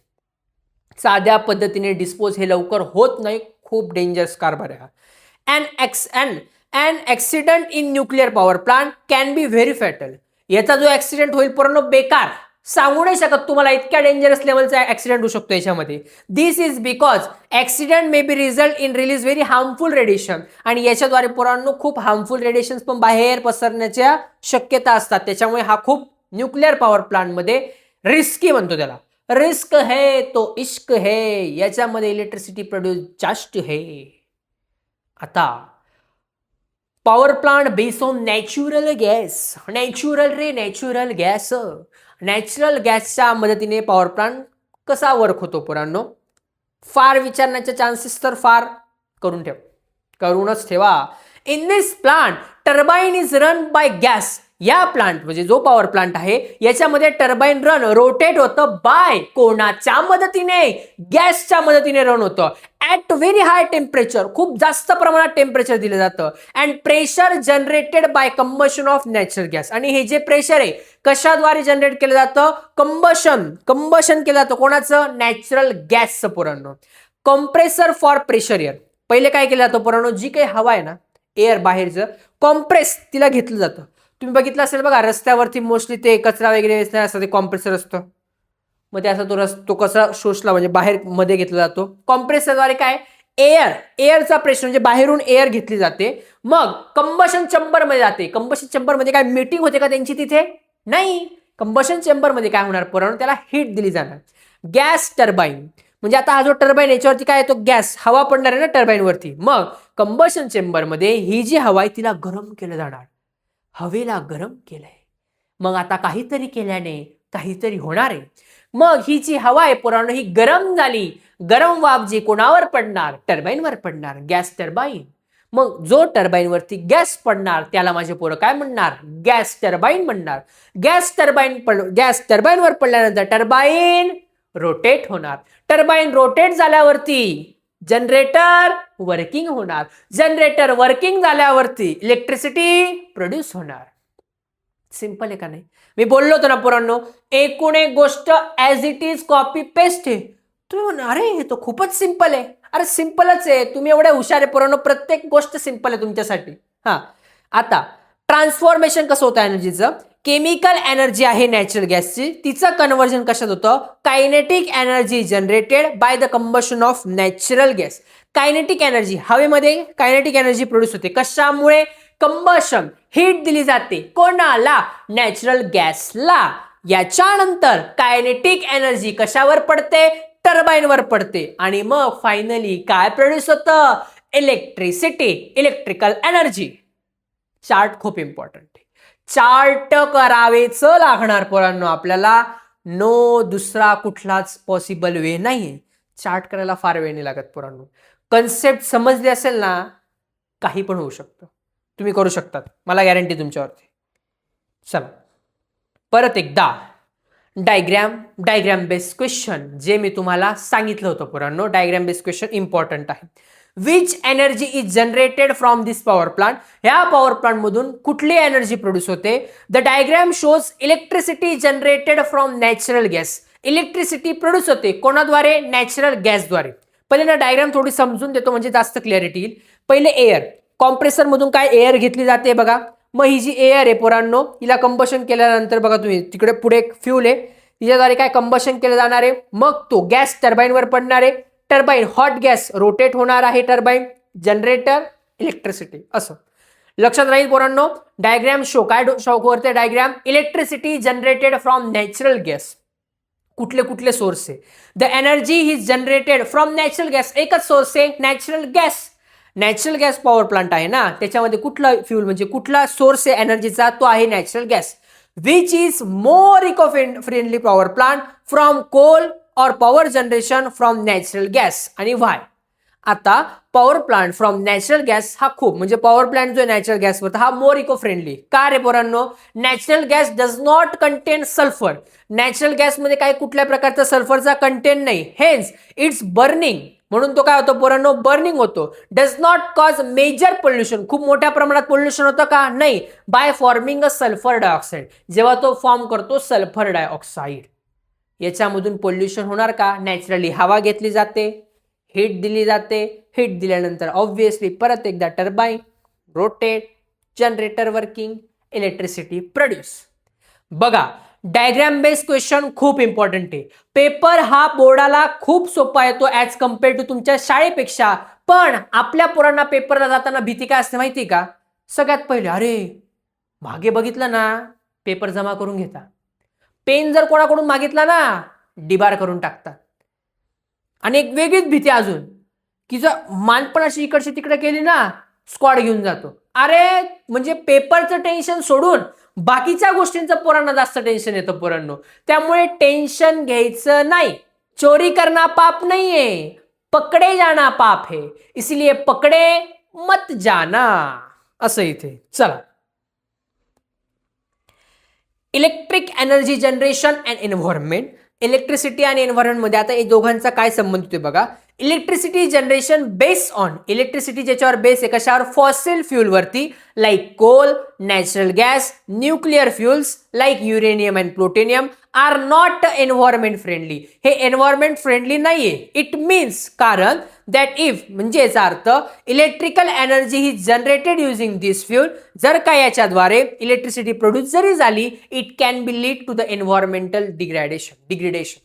A: साध्या पद्धतीने डिस्पोज हे लवकर होत नाही, खूप डेंजरस कारभार आहे. An accident in nuclear power plant can be very fatal. याचा जो ऍक्सिडेंट होईल पोरांनो बेकार, सांगू नाही शकत तुम्हाला, इतक्या डेंजरस लेवलचा ऍक्सिडेंट होऊ शकतो याच्यामध्ये. This is because accident may be result in release very harmful radiation. आणि याच्याद्वारे पोरांनो खूप हार्मफुल रेडिएशन पण बाहेर पसरण्याच्या शक्यता असतात. त्याच्यामुळे हा खूप न्यूक्लिअर पॉवर प्लांट मध्ये रिस्की म्हणतो त्याला. रिस्क है तो इश्क है, याच्यामध्ये इलेक्ट्रिसिटी प्रोड्यूस जास्त है. आता power plant based on natural gas. Natural gas. Natural गॅसच्या मदतीने पॉवर प्लांट कसा वर्क होतो पोरांनो? फार विचारण्याचे चान्सेस तर फार करूनच ठेवा. In this plant turbine is run by gas. या प्लांट म्हणजे जो पॉवर प्लांट आहे याच्यामध्ये टर्बाईन रोटेट होतं बाय कोणाच्या मदतीने? गॅसच्या मदतीने रन होतं. ऍट व्हेरी हाय टेम्परेचर, खूप जास्त प्रमाणात टेम्परेचर दिलं जातं. And pressure generated by combustion of natural gas. आणि हे जे प्रेशर आहे कशाद्वारे जनरेट केलं जातं? कंबशन केलं जातं. कोणाचं? नॅचरल गॅसचं पोरांनो. Compressor for pressure air. पहिले काय केलं जातं पोरांनो, जी काही हवा आहे ना एअर बाहेरचं, कॉम्प्रेस तिला घेतलं जातं. तुम्ही बघितलं असेल बघा रस्त्यावरती मोस्टली ते कचरा वगैरे असं ते कॉम्प्रेसर असतं, मग ते असं तो कचरा शोषला म्हणजे बाहेर मध्ये घेतला जातो. कॉम्प्रेसरद्वारे काय एअरचा प्रेशर म्हणजे बाहेरून एअर घेतली जाते, मग कंबशन चेंबर मध्ये जाते. कंबशन चेंबर मध्ये काय मीटिंग होते का त्यांची तिथे? नाही. कंबशन चेंबर मध्ये काय होणार पोरांनो, त्याला हीट दिली जाणार. गॅस टर्बाईन म्हणजे आता हा जो टर्बाईन याच्यावरती काय येतो, गॅस हवा पडणार आहे ना टर्बाईन वरती, मग कंबशन चेंबर मध्ये ही जी हवा आहे तिला गरम केलं जाणार. हवेला गरम केलंय, मग आता काहीतरी केल्याने काहीतरी होणार आहे. मग ही जी हवा आहे पोरांनो ही गरम झाली, गरम वाफ जी कोणावर पडणार, टर्बाईनवर पडणार, गॅस टर्बाईन. मग जो टर्बाईन वरती गॅस पडणार त्याला माझे पोरं काय म्हणणार, गॅस टर्बाईन म्हणणार. गॅस टर्बाईनवर पडल्यानंतर टर्बाईन रोटेट होणार. टर्बाईन रोटेट झाल्यावरती जनरेटर वर्किंग होणार. जनरेटर वर्किंग झाल्यावरती इलेक्ट्रिसिटी प्रोड्यूस होणार. सिंपल आहे का नाही? मी बोललो होतो ना पोरांनो, एकूण एक गोष्ट as it is copy paste आहे. तुम्ही म्हणा अरे हे तर खूपच सिंपल आहे. अरे सिंपलच आहे, तुम्ही एवढे हुशार आहे पोरांनो, प्रत्येक गोष्ट सिंपल आहे तुमच्यासाठी. हा, आता ट्रान्सफॉर्मेशन कसं होतं एनर्जीचं, केमिकल एनर्जी आहे नॅचरल गॅसची, तिचं कन्व्हर्जन कशात होतं, kinetic energy generated by the combustion of natural gas. Kinetic energy, हवेमध्ये कायनेटिक एनर्जी प्रोड्यूस होते. कशामुळे? कंबशन, हीट दिली जाते. कोणाला? नॅचरल गॅसला. याच्यानंतर कायनेटिक एनर्जी कशावर पडते? टर्बाईनवर पडते. आणि मग फायनली काय प्रोड्यूस होतं? Electricity, electrical energy. चार्ट खूप इम्पॉर्टंट आहे. चार्ट करावेच लागणार पोरांनो आपल्याला. नो दुसरा कुठलाच पॉसिबल वे नाहीये. चार्ट करायला फार वेळ नाही लागत पोरांनो. कन्सेप्ट समजले असेल ना, काही पण होऊ शकतं. तुम्ही करू शकतात, मला गॅरंटी तुमच्यावरती. चला परत एकदा डायग्राम बेस्ड क्वेश्चन जे मी तुम्हाला सांगितलं होतं पोरांनो. डायग्राम बेस्ड क्वेश्चन इम्पॉर्टंट आहे. Which energy is generated from this power plant. ह्या पॉवर प्लांट मधून कुठली एनर्जी प्रोड्यूस होते? The diagram shows electricity generated from natural gas. Electricity produce होते कोणाद्वारे? नॅचरल गॅसद्वारे. पहिले ना डायग्राम थोडी समजून देतो म्हणजे जास्त क्लॅरिटी येईल. पहिले एअर, कॉम्प्रेसर मधून काय एअर घेतली जाते बघा. मग ही जी एअर आहे पोरांनो, हिला कंबशन केल्यानंतर बघा तुम्ही तिकडे पुढे एक फ्यूल आहे, तिच्याद्वारे काय कंबशन केलं जाणार आहे. मग तो गॅस टर्बाईनवर पडणार आहे. टर्बाईन हॉट गॅस रोटेट होणार आहे. Turbine generator electricity. असं लक्षात राहील पोरांनो. डायग्राम शो काय शो करते diagram? Electricity generated from natural gas. कुठले कुठले सोर्स आहे? The energy is generated from natural gas. एकच सोर्स आहे natural gas. Natural gas power plant आहे ना, त्याच्यामध्ये कुठला फ्यूल म्हणजे कुठला सोर्स आहे एनर्जीचा? तो आहे natural gas. Which is more eco friendly power plant from coal or power generation from natural gas. आणि व्हाय? आता power plant from natural gas हा खूप म्हणजे पॉवर प्लांट जो नॅचरल गॅस होता हा मोर इको फ्रेंडली. का रे पोरांनो? Natural gas does not contain sulphur. Natural गॅसमध्ये काही कुठल्या प्रकारचा सल्फरचा कंटेन नाही. हेन्स इट्स बर्निंग, म्हणून तो काय होतो पोरांनो? बर्निंग होतो. Does not cause major pollution. खूप मोठ्या प्रमाणात पोल्युशन होतं का? नाही. By forming a sulphur dioxide. जेव्हा तो फॉर्म करतो सल्फर डायऑक्साईड, याच्यामधून पोल्युशन होणार का? नॅचरली हवा घेतली जाते, हीट दिली जाते. हीट दिल्यानंतर ऑब्व्हियसली परत एकदा turbine rotate, generator working, electricity produce. बघा डायग्राम बेस्ड क्वेश्चन खूप इम्पॉर्टंट आहे. पेपर हा बोर्डाला खूप सोपा येतो ऍज कम्पेअर टू तुमच्या शाळेपेक्षा. पण आपल्या पोरांना पेपरला जाताना भीती काय असते माहिती का? सगळ्यात पहिले अरे मागे बघितलं ना पेपर जमा करून घेता. पेन जर कोणाकडून मागितला ना डिबार करून टाकतात. आणि एक वेगळीच भीती अजून की जर मानपण अशी इकडची तिकडे केली ना स्क्वॉड घेऊन जातो. अरे म्हणजे पेपरचं टेन्शन सोडून बाकीच्या गोष्टींचं पोरांना जास्त टेन्शन येतं पोरांनो. त्यामुळे टेन्शन घ्यायचं नाही. चोरी करना पाप नाहीये, पकडे जाना पाप है, इसलिए पकडे मत जाना. असं इथे. चला electric energy generation and environment. Electricity आणि एन्व्हायरमेंट मध्ये आता या दोघांचा काय संबंध होते बघा. Electricity generation based on, electricity ज्याच्यावर बेस आहे कशावर, फॉसिल फ्यूल वरती, like coal, natural gas, nuclear fuels like uranium and plutonium are not environment friendly. हे एन्व्हायरमेंट फ्रेंडली नाहीये. इट मीन्स कारण दॅट इफ म्हणजे याचा अर्थ इलेक्ट्रिकल एनर्जी ही जनरेटेड युझिंग दिस फ्यूल, जर का याच्याद्वारे इलेक्ट्रिसिटी प्रोड्यूस जरी झाली, it can be lead to the environmental degradation.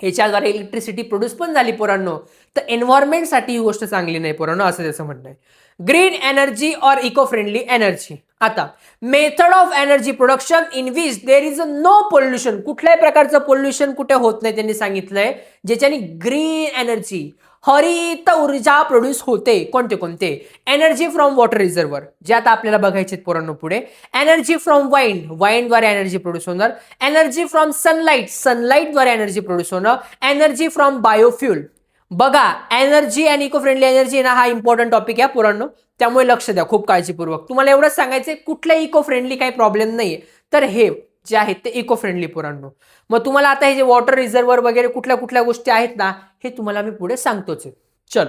A: ह्याच्याद्वारे इलेक्ट्रिसिटी प्रोड्यूस पण झाली पोरांनो, तर एन्व्हायरमेंटसाठी ही गोष्ट चांगली नाही पोरांनो, असं त्याचं म्हणणं आहे. ग्रीन एनर्जी और इको फ्रेंडली एनर्जी. आता method of energy production in which there is no pollution, कुठल्याही प्रकारचं पोल्युशन कुठे होत नाही त्यांनी सांगितलंय, ज्याच्याने ग्रीन एनर्जी हरित ऊर्जा प्रोड्यूस होते. कोणते कोणते, एनर्जी फ्रॉम वॉटर रिझर्व्हर, जे आता आपल्याला बघायचे पोरांनो पुढे, एनर्जी फ्रॉम वाईनद्वारे एनर्जी प्रोड्यूस होणार, एनर्जी फ्रॉम सनलाईटद्वारे एनर्जी प्रोड्यूस होणं, एनर्जी फ्रॉम बायोफ्युल. बघा एनर्जी आणि इको फ्रेंडली एनर्जी ना, हा इम्पॉर्टंट टॉपिक आहे पोरांनो, त्यामुळे लक्ष द्या खूप काळजीपूर्वक. तुम्हाला एवढंच सांगायचंय कुठल्या इको फ्रेंडली काही प्रॉब्लेम नाहीये, तर हे जे आहेत ते इको फ्रेंडली पोरांनो. मग तुम्हाला आता हे जे वॉटर रिझर्व्हर वगैरे कुठल्या कुठल्या गोष्टी आहेत ना, हे तुम्हाला मी पुढे सांगतोच आहे. चल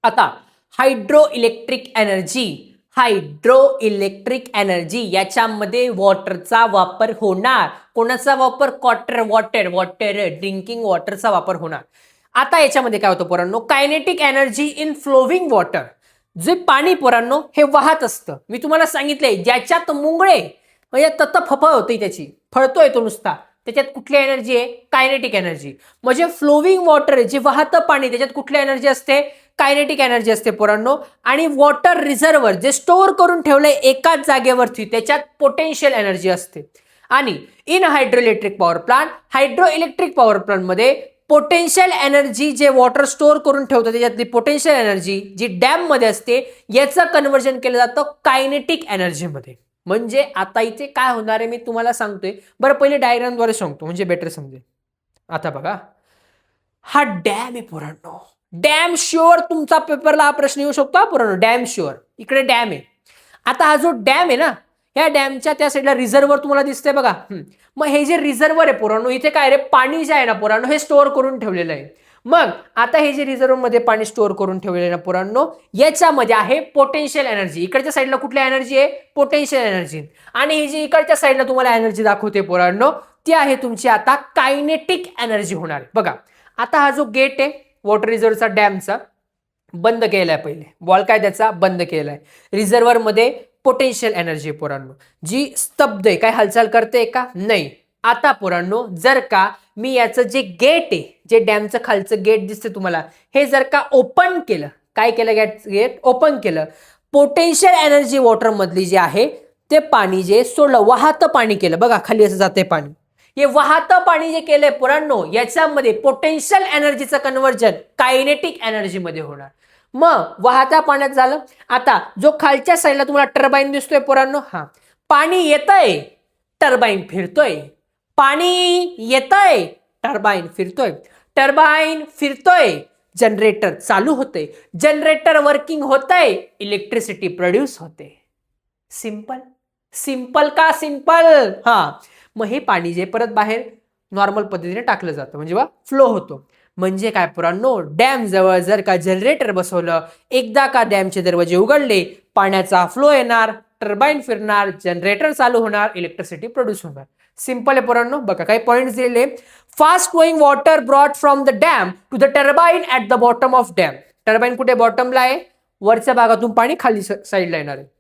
A: आता हायड्रो इलेक्ट्रिक एनर्जी याच्यामध्ये वॉटरचा वापर होणार. कोणाचा वापर, वॉटर ड्रिंकिंग वॉटरचा वापर होणार. आता याच्यामध्ये काय होतं पोरांनो, kinetic energy in flowing water, जे पाणी पोरांनो हे वाहत असतं. मी तुम्हाला सांगितलंय ज्याच्यात मुंगळे म्हणजे तत फफळ होते, त्याची फळतोय तो नुसता, त्याच्यात कुठली एनर्जी आहे, कायनेटिक एनर्जी. म्हणजे फ्लोविंग वॉटर जे वाहतं पाणी, त्याच्यात कुठली एनर्जी असते, कायनेटिक एनर्जी असते पोरांनो. आणि वॉटर रिझर्व्हर जे स्टोअर करून ठेवलंय एकाच जागेवरती, त्याच्यात पोटेन्शियल एनर्जी असते. आणि in hydro electric power plant मध्ये पोटेन्शियल एनर्जी जे वॉटर स्टोअर करून ठेवतं, त्याच्यातली पोटेन्शियल एनर्जी जी डॅम मध्ये असते, याचं कन्व्हर्जन केलं जातं कायनेटिक एनर्जी मध्ये. म्हणजे आता इथे काय होणार आहे मी तुम्हाला सांगतोय. बरं पहिले डायग्रामद्वारे सांगतो म्हणजे बेटर समजेल. आता बघा हा डॅम आहे पोरांनो, डॅम शुअर तुमचा पेपरला हा प्रश्न येऊ शकतो पोरांनो, डॅम शुअर. इकडे डॅम आहे. आता हा जो डॅम आहे ना, या डॅमच्या त्या साईडला रिझर्व्हर तुम्हाला दिसतंय बघा. मग हे जे रिझर्व्हर आहे पोरांनो, इथे काय रे, पाणी जे आहे ना पोरांनो हे स्टोअर करून ठेवलेलं आहे. मग आता हे जे रिझर्व्हर मध्ये पाणी स्टोअर करून ठेवलेलं ना पोरांनो, याच्यामध्ये आहे पोटेन्शियल एनर्जी. इकडच्या साईडला कुठली एनर्जी आहे, पोटेन्शियल एनर्जी. आणि ही जी इकडच्या साईडला तुम्हाला एनर्जी दाखवते पोरांनो, ती आहे तुमची आता कायनेटिक एनर्जी होणार. बघा आता हा जो गेट आहे वॉटर रिझर्व्हरचा डॅमचा, बंद केलाय पहिले, वॉल काय त्याचा बंद केलाय. रिझर्व्हर मध्ये पोटेन्शियल एनर्जी पोरांनो जी स्तब्ध आहे, काय हालचाल करते का नाही. आता पोरांनो जर का मी याचं जे गेट आहे, जे डॅमचं खालचं गेट दिसते तुम्हाला, हे जर का ओपन केलं, काय केलं, गेट ओपन केलं, पोटेन्शियल एनर्जी वॉटर मधली जी आहे ते पाणी जे सोडलं, वाहतं पाणी केलं. बघा खाली असं जाते पाणी, हे वाहतं पाणी जे केलंय पोरांनो, याच्यामध्ये पोटेन्शियल एनर्जीचं कन्व्हर्जन कायनेटिक एनर्जी मध्ये होणार. मग वाहत्या पाण्यात झालं. आता जो खालच्या साईडला तुम्हाला टर्बाईन दिसतोय पोरांनो, हा पाणी येतंय, टर्बाईन फिरतोय, पाणी येतंय, टर्बाईन फिरतोय, टर्बाईन फिरतोय, जनरेटर चालू होते, जनरेटर वर्किंग होतंय, इलेक्ट्रिसिटी प्रोड्यूस होते. सिंपल का सिंपल. हा मग हे पाणी जे परत बाहेर नॉर्मल पद्धतीने टाकलं जातं, म्हणजे फ्लो होतो. म्हणजे काय पोरांनो, डॅम जवळ जर का जनरेटर बसवलं, एकदा का डॅमचे दरवाजे उघडले, पाण्याचा फ्लो येणार, टर्बाईन फिरणार, जनरेटर चालू होणार, इलेक्ट्रिसिटी प्रोड्यूस होणार. सिंपल आहे पोरांनो. बघा काही पॉइंट्स दिलेले. Fast flowing water brought from the dam to the turbine at the bottom of dam. Turbine कुठे, बॉटमला आहे, वरच्या भागातून पाणी खाली साईडला येणार आहे.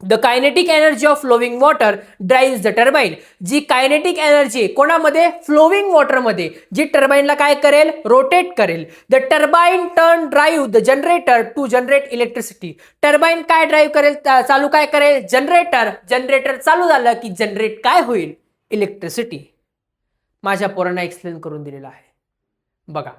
A: The kinetic energy of flowing water drives the turbine. जी कायनेटिक एनर्जी कोणामध्ये, फ्लोविंग वॉटरमध्ये, जी टर्बाईनला काय करेल, रोटेट करेल. The turbine turn drive the generator to generate electricity. Turbine काय ड्राईव्ह करेल, चालू काय करेल, जनरेटर. जनरेटर चालू झालं की जनरेट काय होईल, इलेक्ट्रिसिटी. माझ्या पोरांना एक्सप्लेन करून दिलेला आहे. बघा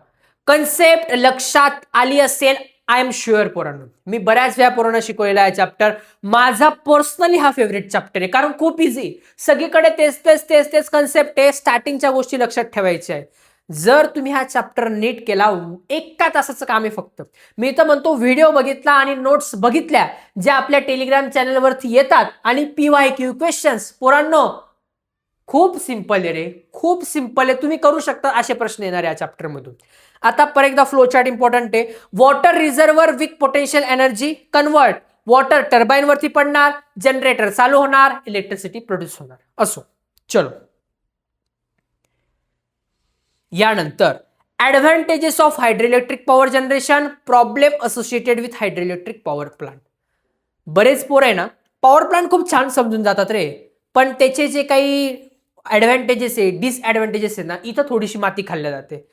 A: कन्सेप्ट लक्षात आली असेल आय एम शुअर पोरांनो. मी बऱ्याच वेळा पोरांना शिकवलेला आहे चॅप्टर. माझा पर्सनली हा फेवरेट चॅप्टर आहे, कारण खूप इझी, सगळीकडे तेच कन्सेप्ट आहे. स्टार्टिंगच्या गोष्टी लक्षात ठेवायच्या आहे. जर तुम्ही हा चॅप्टर नीट केला, 1 तासाचं काम आहे फक्त. मी तर म्हणतो व्हिडिओ बघितला आणि नोट्स बघितल्या ज्या आपल्या टेलिग्राम चॅनलवरती येतात, आणि PYQ क्वेश्चन्स पोरांनो खूप सिंपल आहे रे, खूप सिंपल आहे. तुम्ही करू शकता असे प्रश्न येणार या चॅप्टर मधून. आता पर एकदा फ्लो चार्ट इम्पॉर्टंट आहे. Water reservoir with potential energy convert. Water turbine वरती पडणार, जनरेटर चालू होणार, इलेक्ट्रिसिटी प्रोड्यूस होणार. असो, चलो. यानंतर advantages of hydroelectric power generation, problem associated with hydroelectric power plant. बरेच पोर आहे ना पॉवर प्लांट खूप छान समजून जातात रे, पण त्याचे जे काही ऍडव्हान्टेजेस आहे, डिसएडव्हान्टेजेस आहे ना, इथं थोडीशी माती खाल्ल्या जाते.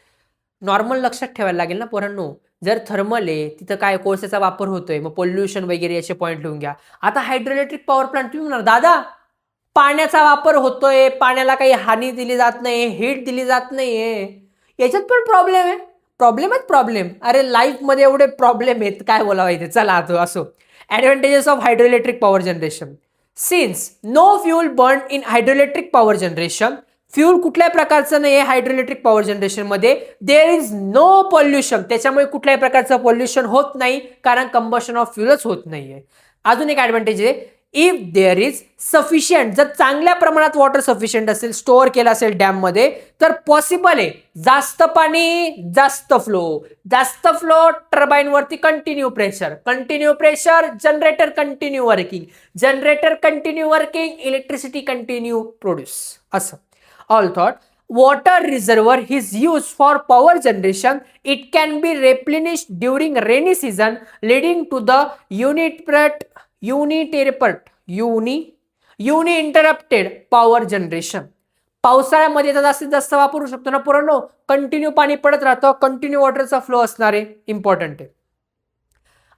A: नॉर्मल लक्षात ठेवायला लागेल ना पोरांनो. जर थर्मल आहे तिथं काय कोळशाचा वापर होतोय, मग पोल्युशन वगैरे याचे पॉईंट लिहून घ्या. आता हायड्रोइलेक्ट्रिक पॉवर प्लांट तुम्ही म्हणणार दादा पाण्याचा वापर होतोय, पाण्याला काही हानी दिली जात नाही, हीट दिली जात नाहीये, याच्यात पण प्रॉब्लेम आहे. प्रॉब्लेमच प्रॉब्लेम. अरे लाईफ मध्ये एवढे प्रॉब्लेम आहेत, काय बोलावं इथे. चला आता असो. Advantages of hydroelectric power generation. Since no fuel burn in hydroelectric power generation, fuel कुठल्याही प्रकारचं नाही आहे हायड्रोइलेक्ट्रिक पॉवर जनरेशन मध्ये. देअर इज नो पोल्युशन, त्याच्यामुळे कुठल्याही प्रकारचं पोल्युशन होत नाही, कारण कंबशन ऑफ फ्यूलच होत नाहीये. अजून एक ऍडव्हान्टेज आहे, इफ देअर इज सफिशियंट, जर चांगल्या प्रमाणात वॉटर सफिशियंट असेल, स्टोअर केलं असेल डॅम मध्ये, तर पॉसिबल आहे जास्त पाणी जास्त फ्लो, जास्त फ्लो टर्बाईन वरती continue pressure, generator continue working, electricity continue produce. असं all thought. Water reservoir is used for power generation. It can be replenished during rainy season, leading to the uninterrupted power generation. पावसाळ्यामध्ये तर जास्तीत जास्त वापरू शकतो ना पोरांनो, कंटिन्यू पाणी पडत राहतं, कंटिन्यू वॉटरचा फ्लो असणार आहे, इम्पॉर्टंट आहे.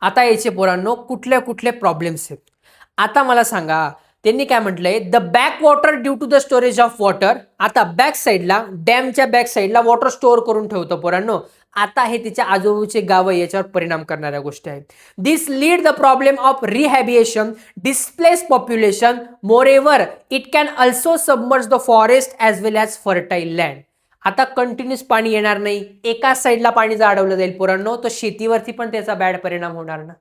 A: आता याचे पोरांनो कुठले कुठले प्रॉब्लेम्स आहेत आता मला सांगा. त्यांनी काय म्हटलंय, the back water due to the storage of water. आता बॅक साईडला, डॅमच्या बॅक साईडला वॉटर स्टोअर करून ठेवतो पोरांनो. आता हे तिच्या आजूबाजूचे गावं याच्यावर परिणाम करणाऱ्या गोष्टी आहेत. This lead the problem of rehabilitation, displace population. Moreover it can also submerge the forest as well as fertile land. आता कंटिन्युअस पाणी येणार नाही, एका साईडला पाणी जर अडवलं जाईल पोरांनो, तर शेतीवरती पण त्याचा बॅड परिणाम होणार ना.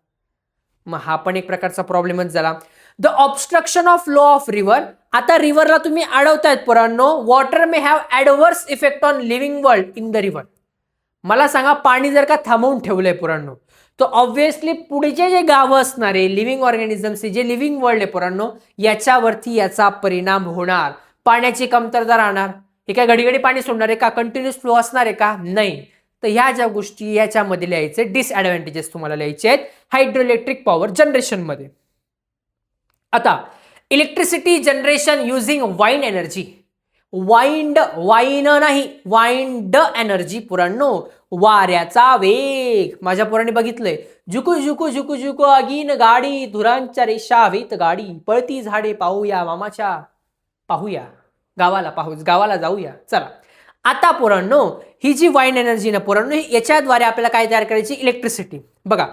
A: मग हा पण एक प्रकारचा प्रॉब्लेमच झाला. The obstruction of flow of river. आता रिव्हरला तुम्ही अडवतायत पोरांनो, water may have adverse effect on living world in the river. मला सांगा पाणी जर का थांबवून ठेवलंय पोरांनो, तर ऑब्व्हियसली पुढचे जे गावं असणारे लिव्हिंग ऑर्गॅनिझम्स, जे लिव्हिंग वर्ल्ड आहे पोरांनो, याच्यावरती याचा परिणाम होणार. पाण्याची कमतरता राहणार. हे काय घडी पाणी सोडणार आहे का? कंटिन्युअस फ्लो असणार आहे का? नाही. तर ह्या ज्या गोष्टी याच्यामध्ये लिहायचे डिसएडव्हान्टेजेस तुम्हाला लिहायचे आहेत हायड्रोइलेक्ट्रिक पॉवर जनरेशन मध्ये. आता electricity generation using wind energy. Wind energy पुरांनो, वाऱ्याचा वेग. माझ्या पोरांनी बघितलंय, झुकू झुकू झुकू झुकू आगीन गाडी, धुरांच्या रेषा हवेत गाडी, पळती झाडे पाहूया मामाच्या, पाहूया गावाला जाऊया. चला आता पोरांनो, ही जी वाइंड एनर्जी ना पोरांनो, याच्याद्वारे आपल्याला काय तयार करायची? इलेक्ट्रिसिटी. बघा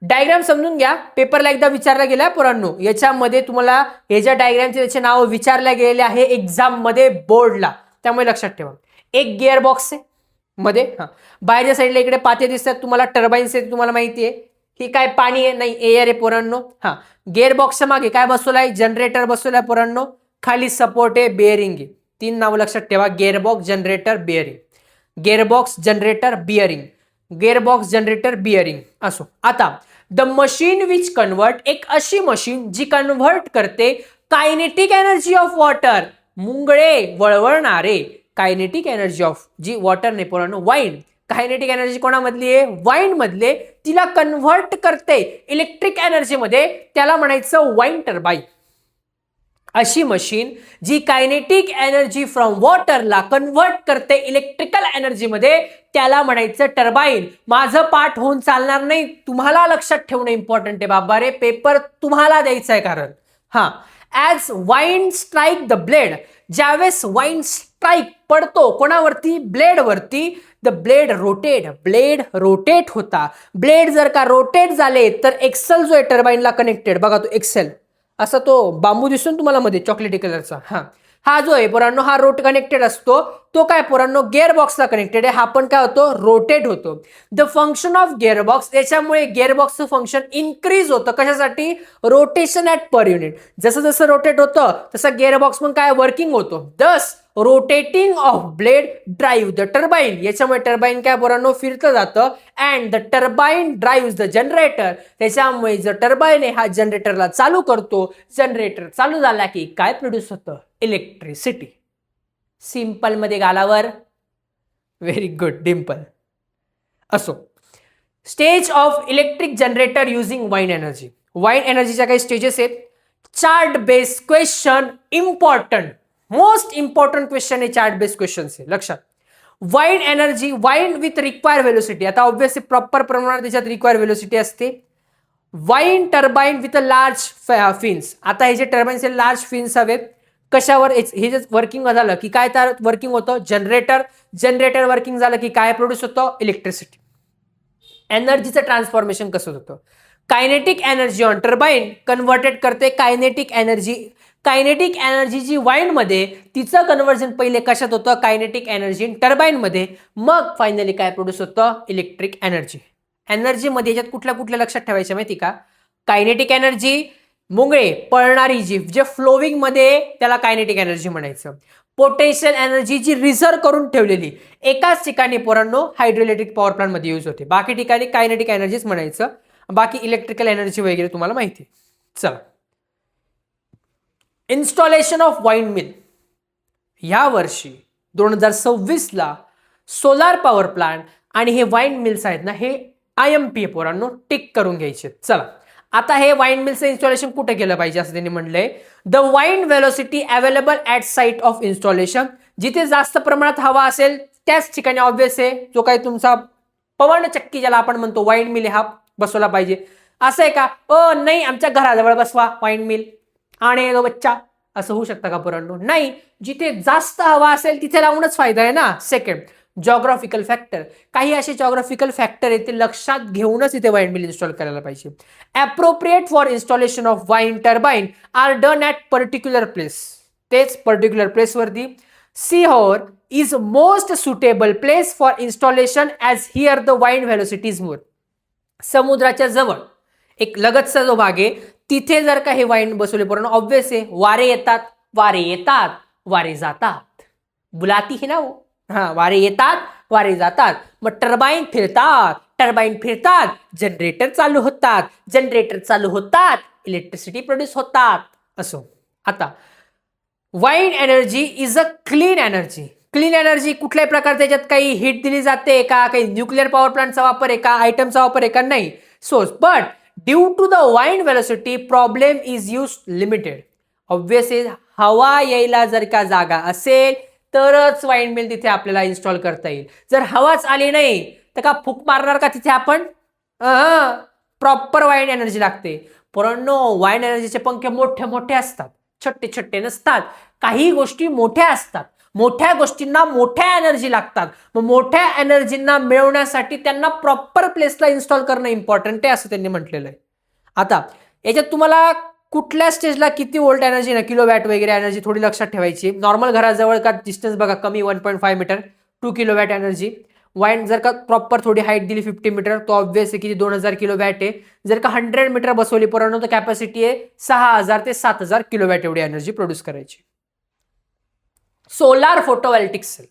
A: डायग्राम समजून घ्या, पेपरला एकदा विचारला गेला पोरांनो. याच्यामध्ये तुम्हाला हे ज्या डायग्रामचे त्याचे नाव विचारल्या गेलेले आहे एक्झाम मध्ये बोर्डला, त्यामुळे लक्षात ठेवा. एक गिअर बॉक्स आहे मध्ये, बाहेरच्या साईडला इकडे पाते दिसतात तुम्हाला, टर्बाईन्स आहेत, तुम्हाला माहिती आहे. ही काय पाणी आहे? नाही, एअर आहे पोरांनो. गिअर बॉक्सच्या मागे काय बसवलाय? जनरेटर बसवलाय पोरांनो. खाली सपोर्ट आहे, बेअरिंग आहे. 3 नाव लक्षात ठेवा, gearbox, generator, bearing. Gearbox, generator, bearing. Gearbox, generator, bearing. असो. आता द मशीन विच कन्वर्ट, एक अशी मशीन जी कन्व्हर्ट करते कायनेटिक एनर्जी ऑफ वॉटर, मुंगळे वळवळणारे, कायनेटिक एनर्जी ऑफ, जी वॉटर नाही पोरांनो, वाइंड. कायनेटिक एनर्जी कोणामधली आहे? वाइंड मधले. तिला कन्व्हर्ट करते इलेक्ट्रिक एनर्जी मध्ये, त्याला म्हणायचं वाइंड टर्बाईन. अशी मशीन जी कायनेटिक एनर्जी फ्रॉम वॉटरला कन्व्हर्ट करते इलेक्ट्रिकल एनर्जी मध्ये, त्याला म्हणायचं टर्बाईन. माझं पाठ होऊन चालणार नाही, तुम्हाला लक्षात ठेवणं इम्पॉर्टंट आहे बाबा रे, पेपर तुम्हाला द्यायचा आहे. कारण as wind strike the blade, ज्यावेळेस वाइंड स्ट्राईक पडतो कोणावरती? ब्लेड वरती. द ब्लेड रोटेट होता. ब्लेड जर का रोटेट झाले तर एक्सेल जो आहे टर्बाईनला कनेक्टेड, बघा तो एक्सेल असा तो बांबू दिसून तुम्हाला मध्ये चॉकलेटी कलरचा, हा जो आहे पोरांनो, हा रोट कनेक्टेड असतो. तो काय पोरांनो गिअरबॉक्सला कनेक्टेड आहे. हा पण काय होतो रोटेट होतो. द फंक्शन ऑफ गिअरबॉक्स, त्याच्यामुळे गिअरबॉक्सचं फंक्शन इन्क्रीज होतं. कशासाठी? Rotation at per unit. जसं जसं रोटेट होतं तसं गिअरबॉक्स पण काय वर्किंग होतो. दस rotating of blade drive the turbine. याच्यामुळे टर्बाईन काय पोरांनो फिरतं जातं. And the turbine drive the generator. त्याच्यामुळे जर टर्बाईन आहे हा जनरेटरला चालू करतो. जनरेटर चालू झाला की काय प्रोड्यूस होतं? इलेक्ट्रिसिटी. सिंपल मध्ये गालावर. Very good Dimple. असो, stage of electric generator using wind energy. Wind एनर्जीच्या काही स्टेजेस आहेत. Chart based question important, most important question आहे चार्ट बेस्ड क्वेश्चन आहे लक्षात. Wind energy, wind with require velocity. आता ऑब्व्हियसली प्रॉपर प्रमाणात त्याच्यात रिक्वायर व्हेलोसिटी असते. Wind turbine with a large fins. आता हे जे टर्बाईन्स हे लार्ज फिन्स हवेत. कशावर? हे जे वर्किंग झालं की काय तर वर्किंग होतं जनरेटर. जनरेटर वर्किंग झालं की काय प्रोड्यूस होतं? इलेक्ट्रिसिटी. एनर्जीचं ट्रान्सफॉर्मेशन कसं होतं? Kinetic energy on turbine converted करते कायनेटिक एनर्जी. कायनेटिक एनर्जी जी वाइंड मध्ये तिचं कन्व्हर्जन पहिले कशात होतं? कायनेटिक एनर्जी इन टर्बाईन मध्ये. मग फायनली काय प्रोड्यूस होतं? Electric energy. एनर्जी मध्ये याच्यात कुठल्या कुठल्या लक्षात ठेवायच्या माहिती का? कायनेटिक एनर्जी, मुंगळे पळणारी जी जे फ्लोविंग मध्ये त्याला कायनेटिक एनर्जी म्हणायचं. पोटेन्शियल एनर्जी जी रिझर्व करून ठेवलेली एकाच ठिकाणी पोरांनो हायड्रोइलेक्ट्रिक पॉवर प्लांट मध्ये यूज होते. बाकी ठिकाणी कायनेटिक एनर्जीच म्हणायचं. बाकी इलेक्ट्रिकल एनर्जी वगैरे तुम्हाला माहिती. चला, इन्स्टॉलेशन ऑफ वाइंड मिल. या वर्षी 2026 ला सोलार पॉवर प्लांट आणि हे वाइंड मिल्स आहेत ना, हे IMP पोरांनो टिक करून घ्यायचे. चला, आता हे वाइंड मिलचं इन्स्टॉलेशन कुठे केलं पाहिजे असं त्यांनी म्हणलंय. The wind velocity available at site of installation. जिथे जास्त प्रमाणात हवा असेल त्याच ठिकाणी ऑब्व्हियस आहे जो काही तुमचा पवन चक्की ज्याला आपण म्हणतो वाइंड मिल हा बसवला पाहिजे. असं आहे का? नाही, आमच्या घराजवळ बसवा वाइंड मिल आणि बच्चा, असं होऊ शकतं का पोरांनो? नाही, जिथे जास्त हवा असेल तिथे लावूनच फायदा आहे ना. Second, geographical factor. काही असे जॉग्राफिकल फॅक्टर आहेत ते लक्षात घेऊनच इथे वाइंड मिल इन्स्टॉल करायला पाहिजे. Appropriate for installation of wind turbine are done at particular place. तेच पर्टिक्युलर प्लेसवरती. Seashore is most suitable place for installation as here the wind velocity is more. समुद्राच्या जवळ एक लगतचा जो भाग आहे तिथे जर का हे वाइंड बसवले पोरांनो ऑब्व्हियस आहे वारे येतात, वारे येतात, वारे जातात. बुलाती है ना वो. हा, वारे येतात, वारे जातात. मग टर्बाईन फिरतात, टर्बाईन फिरतात, जनरेटर चालू होतात, जनरेटर चालू होतात, इलेक्ट्रिसिटी प्रोड्यूस होतात. असो, आता wind energy is a clean energy. Clean energy कुठल्याही प्रकारे त्याच्यात काही हीट दिली जाते का? काही न्यूक्लिअर पॉवर प्लांटचा वापर आहे का? आयटमचा वापर आहे का? नाही. So but due to the wind velocity problem is use limited. Obviously हवा यायला जर का जागा असेल तरच वाइंड मिल तिथे आपल्याला इन्स्टॉल करता येईल. जर हवाच आली नाही तर का फूक मारणार का तिथे आपण? प्रॉपर वाइंड एनर्जी लागते. पोरांनो, वाइंड एनर्जीचे पंखे मोठे मोठे असतात, छोटे छोटे नसतात. काही गोष्टी मोठ्या असतात. मोठ्या गोष्टींना मोठ्या एनर्जी लागतात. मग मोठ्या एनर्जींना मिळवण्यासाठी त्यांना प्रॉपर प्लेसला इन्स्टॉल करणं इम्पॉर्टंट आहे असं त्यांनी म्हटलेलं आहे. आता याच्यात तुम्हाला कुठल्या स्टेजला किती व्होल्ट एनर्जी ना, किलोवॅट वगैरे एनर्जी थोडी लक्षात ठेवायची. नॉर्मल घराजवळ का डिस्टन्स बघा कमी 1.5 मीटर 2 किलोवॅट एनर्जी. वाइंड जर का प्रॉपर थोडी हाईट दिली 50 मीटर तो ऑब्व्हियस आहे किती 2000 किलोवॅट आहे. जर का 100 मीटर बसवली पोरांनो तर कॅपॅसिटी आहे 6000 ते 7000 किलोवॅट एवढी एनर्जी प्रोड्यूस करायची. Solar photovoltaic cell.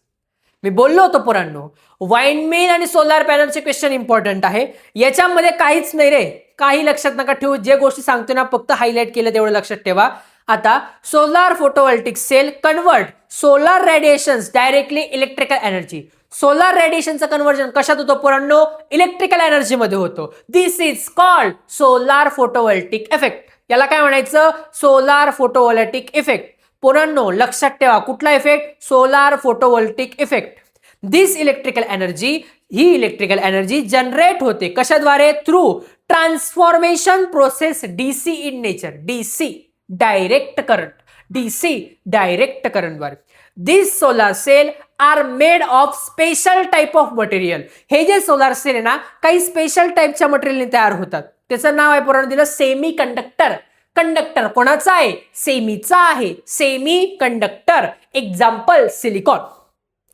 A: मी बोललो होतो पोरांनो वाइंड मिल आणि सोलार पॅनलचे क्वेश्चन इम्पॉर्टंट आहे. याच्यामध्ये काहीच नाही रे, काही लक्षात नका ठेवू. जे गोष्टी सांगतो ना फक्त हायलाइट केलं तेवढं लक्षात ठेवा. आता solar photovoltaic cell convert solar radiations directly electrical energy. Solar रेडिएशनचं कन्व्हर्जन कशात होतं पोरांनो? इलेक्ट्रिकल एनर्जी मध्ये होतो. This is called solar photovoltaic effect. याला काय म्हणायचं? Solar photovoltaic effect. पोरांनो लक्षात ठेवा कुठला effect? Solar photovoltaic effect. This electrical energy, ही इलेक्ट्रिकल एनर्जी जनरेट होते कशाद्वारे? Through transformation process DC in nature. DC direct current, DC direct current द्वारे. This solar cell are made of special type of material. हे जे solar sale आहे ना काही special टाइपच्या मटेरियलने तयार होतात. त्याचं नाव आहे पोरांनो दिलं सेमी कंडक्टर. कंडक्टर कोणाचा आहे? सेमीचा आहे. Semiconductor. Example silicon.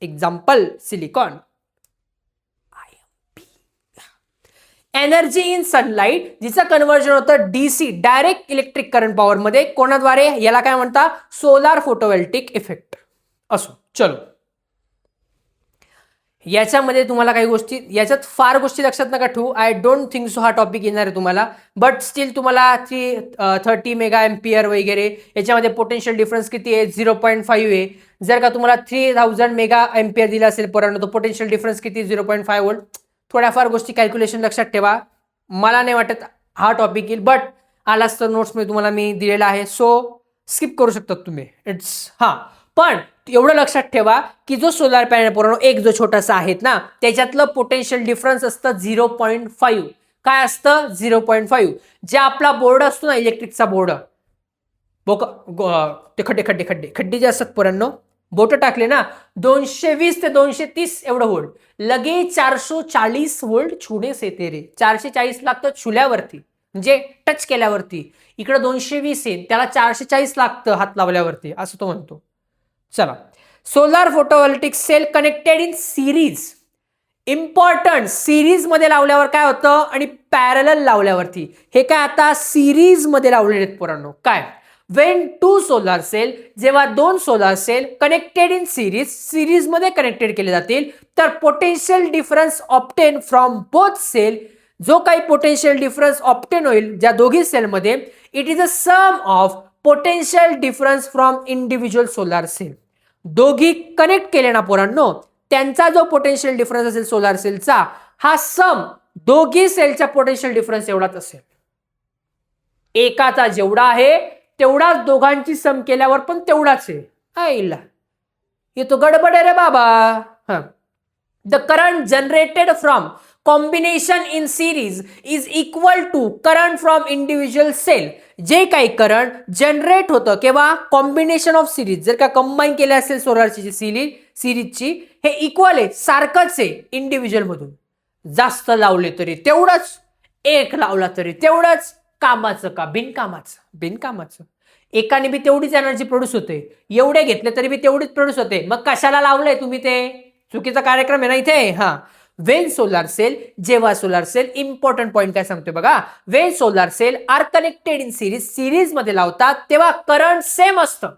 A: Example silicon. Energy in sunlight जिचं कन्व्हर्जन होतं DC direct electric current power मध्ये कोणाद्वारे, याला काय म्हणता, सोलार फोटोव्होल्टिक इफेक्ट. असो चलो, याच्यामध्ये तुम्हाला काही गोष्टी, याच्यात फार गोष्टी लक्षात नका ठेवू. आय डोंट थिंक सो हा टॉपिक येणार आहे तुम्हाला, बट स्टील तुम्हाला 30 मेगा एम्पियर वगैरे, याच्यामध्ये पोटेन्शियल डिफरन्स किती आहे, 0.5 आहे. जर का तुम्हाला 3000 मेगा एम्पियर दिला असेल पोरांनो, तो पोटेन्शियल डिफरन्स किती, 0.5 व्होल्ट. थोड्याफार गोष्टी कॅल्क्युलेशन लक्षात ठेवा. मला नाही वाटत हा टॉपिक येईल, बट आलाच तर नोट्समध्ये तुम्हाला मी दिलेला आहे, सो स्किप करू शकतात तुम्ही. इट्स पण एवढं लक्षात ठेवा की जो सोलार पॅनल पोरांनो एक जो छोटासा आहेत ना, त्याच्यातलं पोटेन्शियल डिफरन्स असतं 0.5. काय असतं, 0.5. जे आपला बोर्ड असतो ना, इलेक्ट्रिकचा बोर्ड, ते खड्डे जे असतात पोरांनो, बोट टाकले ना, 220 ते 230 एवढं व्होल्ट, लगे 440 व्होल्ट छूने से तेरे. 440 लागतं छुल्यावरती, म्हणजे टच केल्यावरती. इकडे 220 आहे, त्याला 440 लागतं हात लावल्यावरती, असं तो म्हणतो. चला, solar photovoltaic cell connected in series. Important, series मध्ये लावल्यावर काय होतं आणि पॅरलल लावल्यावरती. हे काय आता सिरीज मध्ये लावलेले आहेत पोरांनो. काय, वेन टू सोलार सेल, जेव्हा दोन solar cell connected in series, series मध्ये कनेक्टेड केले जातील, तर potential difference obtain from both cell, जो काही पोटेन्शियल डिफरन्स ऑब्टेन होईल ज्या दोघी सेलमध्ये, it is a sum of potential difference from individual solar cell. दोघी कनेक्ट केले ना पोरांनो, त्यांचा जो पोटेन्शियल डिफरन्स असेल सोलार सेलचा, हा सम दोघी सेलच्या पोटेन्शियल डिफरन्स एवढाच असेल. एकाचा जेवढा आहे तेवढाच दोघांची सम केल्यावर पण तेवढाच आहे. आईला हे तो गडबड आहे रे बाबा. The current generated from combination in series is equal to current from individual cell. जे काही करंट जनरेट होतं केव्हा, कॉम्बिनेशन ऑफ सिरीज, जर का कंबाईन केले असेल सोलारची सिरीजची, हे इक्वल आहे, सारखंच आहे इंडिव्हिज्युअल मधून. जास्त लावले तरी तेवढंच, एक लावला तरी तेवढंच. कामाचं का बिनकामाचं, बिनकामाचं. एकाने बी तेवढीच एनर्जी प्रोड्यूस होते, एवढे घेतले तरी बी तेवढीच प्रोड्यूस होते. मग कशाला लावलंय तुम्ही ते, चुकीचा कार्यक्रम आहे ना इथे. वेन सोलार सेल, जेव्हा सोलार सेल, इम्पॉर्टंट पॉइंट काय सांगतोय बघा, when solar cell are connected in series, series मध्ये लावतात तेव्हा करंट सेम असतं,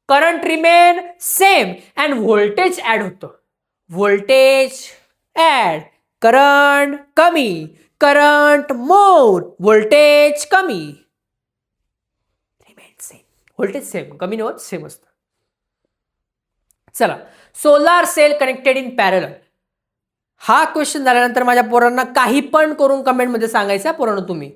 A: current remain same and voltage add होतं. व्होल्टेज ऍड, करंट कमी, करंट मोर, व्होल्टेज कमी, रिमेन सेम, व्होल्टेज सेम, कमी न होत सेम असतं. चला, solar cell connected in parallel. हा क्वेश्चन झाल्यानंतर माझ्या पोरांना काही पण करून कमेंटमध्ये सांगायचा पोरांनो तुम्ही,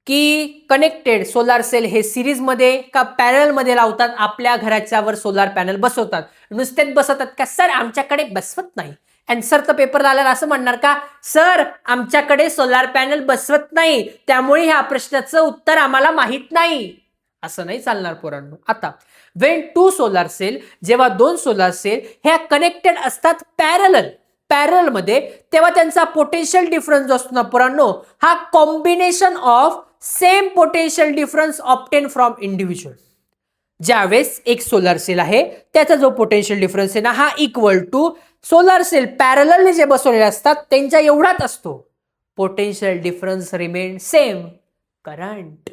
A: की कनेक्टेड सोलार सेल हे सिरीज मध्ये का पॅरल मध्ये लावतात, आपल्या घराच्या वर सोलार पॅनल बसवतात, नुसतेच बसवतात का सर, आमच्याकडे बसवत नाही. अँसर तर पेपर आल्यावर असं म्हणणार का, सर आमच्याकडे सोलार पॅनल बसवत नाही, त्यामुळे ह्या प्रश्नाचं उत्तर आम्हाला माहित नाही, असं नाही चालणार पोरांनो. आता वेन टू सोलार सेल, जेव्हा दोन सोलार सेल ह्या कनेक्टेड असतात पॅरल मध्ये, तेव्हा त्यांचा पोटेन्शियल डिफरन्स जो असतो ना पोरांनो, हा combination of same potential difference obtain from individual. ज्यावेळेस एक सोलार सेल आहे त्याचा जो पोटेन्शियल डिफरन्स आहे ना, हा equal to solar cell parallelly जे बसवलेले असतात त्यांच्या एवढाच असतो. Potential difference remain same, current.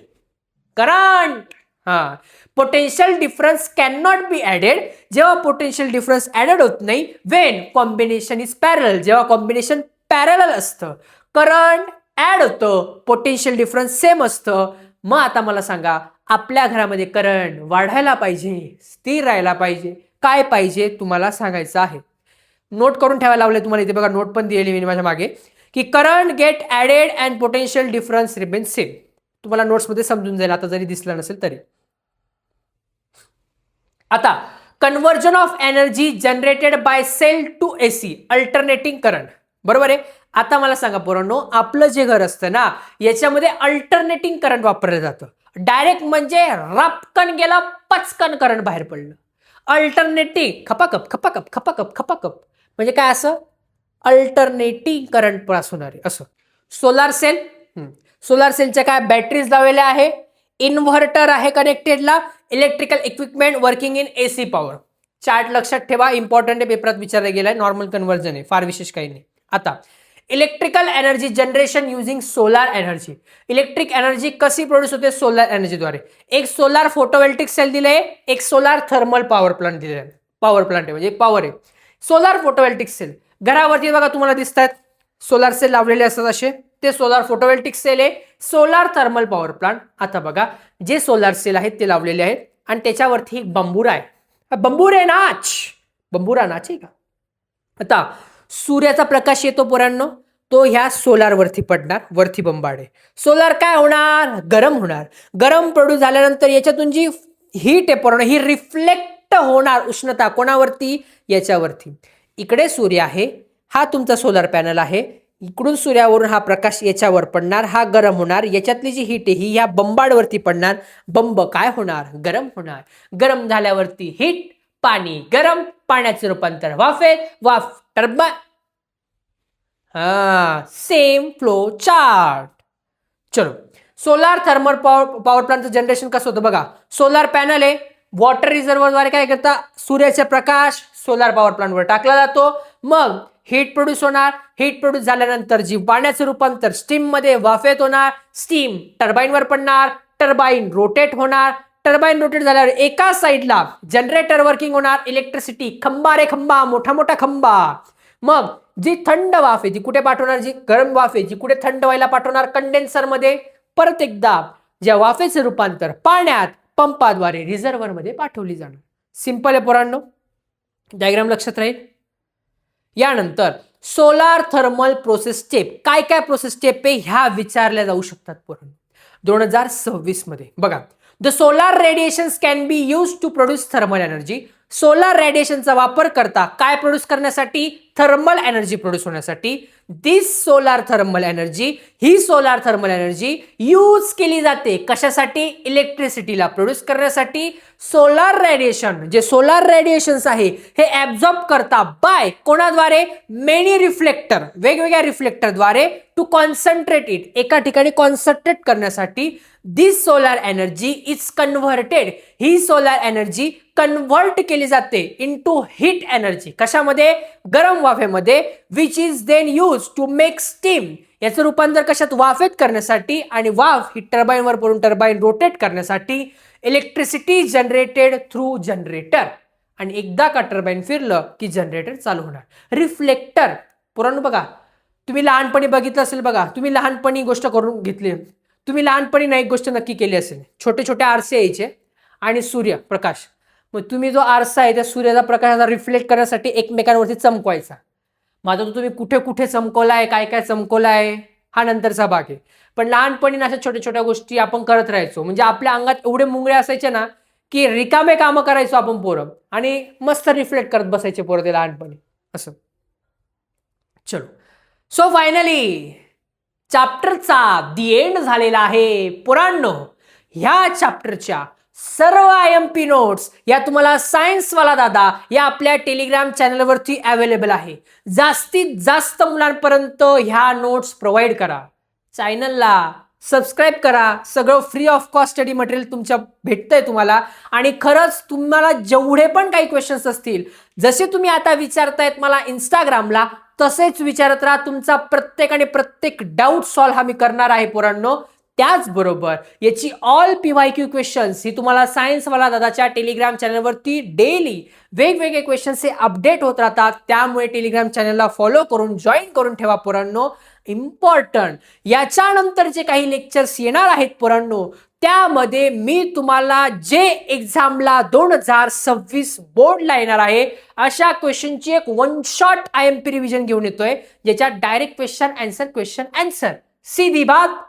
A: Potential difference can not be added, जेव्हा पोटेन्शियल डिफरन्स ऍडेड होत नाही. वेन कॉम्बिनेशन इज पॅरल, जेव्हा कॉम्बिनेशन पॅरल असतं, करंट ऍड होतं, पोटेन्शियल डिफरन्स सेम असतं. मग आता मला सांगा, आपल्या घरामध्ये करंट वाढायला पाहिजे, स्थिर राहायला पाहिजे, काय पाहिजे तुम्हाला सांगायचं आहे. नोट करून ठेवायला लावले तुम्हाला इथे बघा, नोट पण दिलेली मी माझ्या मागे, की current get added and potential difference remain same. तुम्हाला नोट्समध्ये समजून जाईल आता जरी दिसलं नसेल तरी. आता conversion of energy generated by cell to AC alternating current, बरोबर आहे. आता मला सांगा पोरांनो, आपलं जे घर असतं ना, याच्यामध्ये अल्टरनेटिंग करंट वापरलं जातं. डायरेक्ट म्हणजे रपकन गेला, पचकन करंट बाहेर पडलं. अल्टरनेटिंग, खपाखप म्हणजे काय, असं अल्टरनेटिंग करंट पास होणार आहे असं. सोलार सेलच्या काय बॅटरीज लावलेल्या आहे, इन्व्हर्टर आहे कनेक्टेडला, electrical equipment working in AC power. Chart लक्षात ठेवा, इम्पॉर्टंट पेपरात विचारला गेलाय, नॉर्मल कन्व्हर्जन आहे, फार विशेष काही नाही. आता electrical energy generation using solar energy. Electric energy कशी प्रोड्यूस होते? सोलार एनर्जीद्वारे. एक सोलार फोटोव्होल्टिक सेल दिले, एक सोलार थर्मल पॉवर प्लांट दिले. पॉवर प्लांट आहे म्हणजे पॉवर आहे. सोलार फोटोव्होल्टिक सेल घरावरती बघा तुम्हाला दिसतात, सोलार सेल लावलेले असतात असे, ते सोलार फोटोव्होल्टिक सेल आहे. Solar thermal power plant. आता बघा जे सोलार सेल आहेत ते लावलेले आहेत आणि त्याच्यावरती एक बंबुरा आहे. बंबुरे नाच, बंबुरा नाच आहे का? आता सूर्याचा प्रकाश येतो पोरांनो, तो ह्या सोलार वरती पडणार, वरती बंबाड आहे. सोलार काय होणार? गरम होणार. गरम प्रोड्यूस झाल्यानंतर याच्यातून जी हीट आहे पोरांनो, ही रिफ्लेक्ट होणार उष्णता कोणावरती? याच्यावरती. इकडे सूर्य आहे, हा तुमचा सोलार पॅनल आहे, इकडून सूर्यावरून हा प्रकाश याच्यावर पडणार, हा गरम होणार, याच्यातली जी हीट आहे ही या बंबाडवरती पडणार, बंब काय होणार? गरम होणार. गरम झाल्यावरती हीट, पाणी गरम, पाण्याचे रूपांतर वाफेत, वाफ टर्बाइन. Same flow chart. चलो, सोलार थर्मल पॉवर प्लांटचं जनरेशन कसं होतं बघा. सोलार पॅनल आहे, वॉटर रिझर्व्हरद्वारे काय करता? सूर्याचा प्रकाश सोलार पॉवर प्लांटवर टाकला जातो, मग हीट प्रोड्यूस होणार. हीट प्रोड्यूस झाल्यानंतर जी पाण्याचं रूपांतर स्टीम मध्ये वाफेत होणार, स्टीम टर्बाईनवर पडणार, टर्बाईन रोटेट होणार. टर्बाईन रोटेट झाल्यावर एका साईडला जनरेटर वर्किंग होणार, इलेक्ट्रिसिटी खंबा रे खंबा, मोठा मोठा खंबा. मग जी थंड वाफ आहे ती कुठे पाठवणार? जी गरम वाफ आहे जी कुठे? थंड व्हायला पाठवणार, कंडेन्सर मध्ये. परत एकदा ज्या वाफेचे रूपांतर पाण्यात पंपाद्वारे रिझर्व्हर मध्ये पाठवली जाणार. सिंपल आहे पोरांनो, डायग्राम लक्षात राहील. यानंतर सोलार थर्मल प्रोसेस स्टेप. काय काय प्रोसेस स्टेप आहे ह्या विचारल्या जाऊ शकतात पोरांनो 2026 मध्ये. बघा, the solar radiations can be use to produce thermal energy. Solar रेडिएशनचा वापर करता काय प्रोड्यूस करण्यासाठी? थर्मल एनर्जी प्रोड्यूस होण्यासाठी. दिस सोलार थर्मल एनर्जी, ही सोलार थर्मल एनर्जी यूज केली जाते कशासाठी? इलेक्ट्रिसिटीला प्रोड्यूस करण्यासाठी. सोलार रेडिएशन, जे सोलार रेडिएशन्स आहे हे ऍब्झॉर्ब करता बाय कोणाद्वारे? मेनी रिफ्लेक्टर, वेगवेगळ्या रिफ्लेक्टरद्वारे, टू कॉन्सन्ट्रेट इट, एका ठिकाणी कॉन्सन्ट्रेट करण्यासाठी. This solar energy is converted, ही सोलार एनर्जी कन्व्हर्ट केली जाते इनटू हीट एनर्जी. कशामध्ये? गरम वाफेमध्ये. Which is then use to make steam, याचं रूपांतर कशात? वाफेत करण्यासाठी. आणि वाफ ही टर्बाईनवर पडून टर्बाईन रोटेट करण्यासाठी. इलेक्ट्रिसिटी जनरेटेड थ्रू जनरेटर, आणि एकदा का टर्बाईन फिरलं की जनरेटर चालू होणार. रिफ्लेक्टर पुराण बघा, तुम्ही लहानपणी बघितलं असेल, बघा तुम्ही लहानपणी गोष्ट करून घेतली, तुम्ही लहानपणी ना एक गोष्ट नक्की केली असेल. छोटे छोटे आरसे यायचे आणि सूर्य प्रकाश, मग तुम्ही जो आरसा आहे त्या सूर्याचा प्रकाशाचा रिफ्लेक्ट करण्यासाठी एकमेकांवरती चमकवायचा. मग आता तुम्ही कुठे कुठे चमकवलाय, काय काय चमकवलाय, हा नंतरचा भाग आहे. पण लहानपणी अशा छोट्या छोट्या गोष्टी आपण करत राहायचो, म्हणजे आपल्या अंगात एवढे मुंगळे असायचे ना की रिकामे कामं करायचो आपण पोरं, आणि मस्त रिफ्लेक्ट करत बसायचे पोरं ते लहानपणी असं. चलो, सो फायनली चॅप्टरचा दी एंड झालेला आहे पोरांनो. ह्या चॅप्टरच्या सर्व IMP नोट्स या तुम्हाला सायन्सवाला दादा या आपल्या टेलिग्राम चॅनलवरती अवेलेबल आहे. जास्तीत जास्त मुलांपर्यंत ह्या नोट्स प्रोव्हाइड करा. चॅनलला सबस्क्राईब करा. सगळं free of cost study material तुमच्या भेटतंय तुम्हाला. आणि खरंच तुम्हाला जेवढे पण काही क्वेश्चन्स असतील, जसे तुम्ही आता विचारतायत मला इंस्टाग्रामला, तसेच विचारत राहा. तुमचा प्रत्येक डाऊट सॉल्व्ह हा मी करणार आहे पोरांनो. त्याचबरोबर याची ऑल PYQ क्वेश्चन्स ही तुम्हाला सायन्सवाला दादाच्या टेलिग्राम चॅनलवरती डेली वेगवेगळे क्वेश्चन्स हे अपडेट होत राहतात. त्यामुळे टेलिग्राम चॅनलला फॉलो करून जॉईन करून ठेवा पोरांनो. इम्पॉर्टंट, याच्यानंतर जे काही लेक्चर्स येणार आहेत पोरांनो, त्यामध्ये मी तुम्हाला जे एक्झामला 2026 बोर्डला येणार आहे अशा क्वेश्चनची एक वन शॉट IMP रिव्हिजन घेऊन येतोय, ज्याच्यात डायरेक्ट क्वेश्चन आन्सर सीधी बात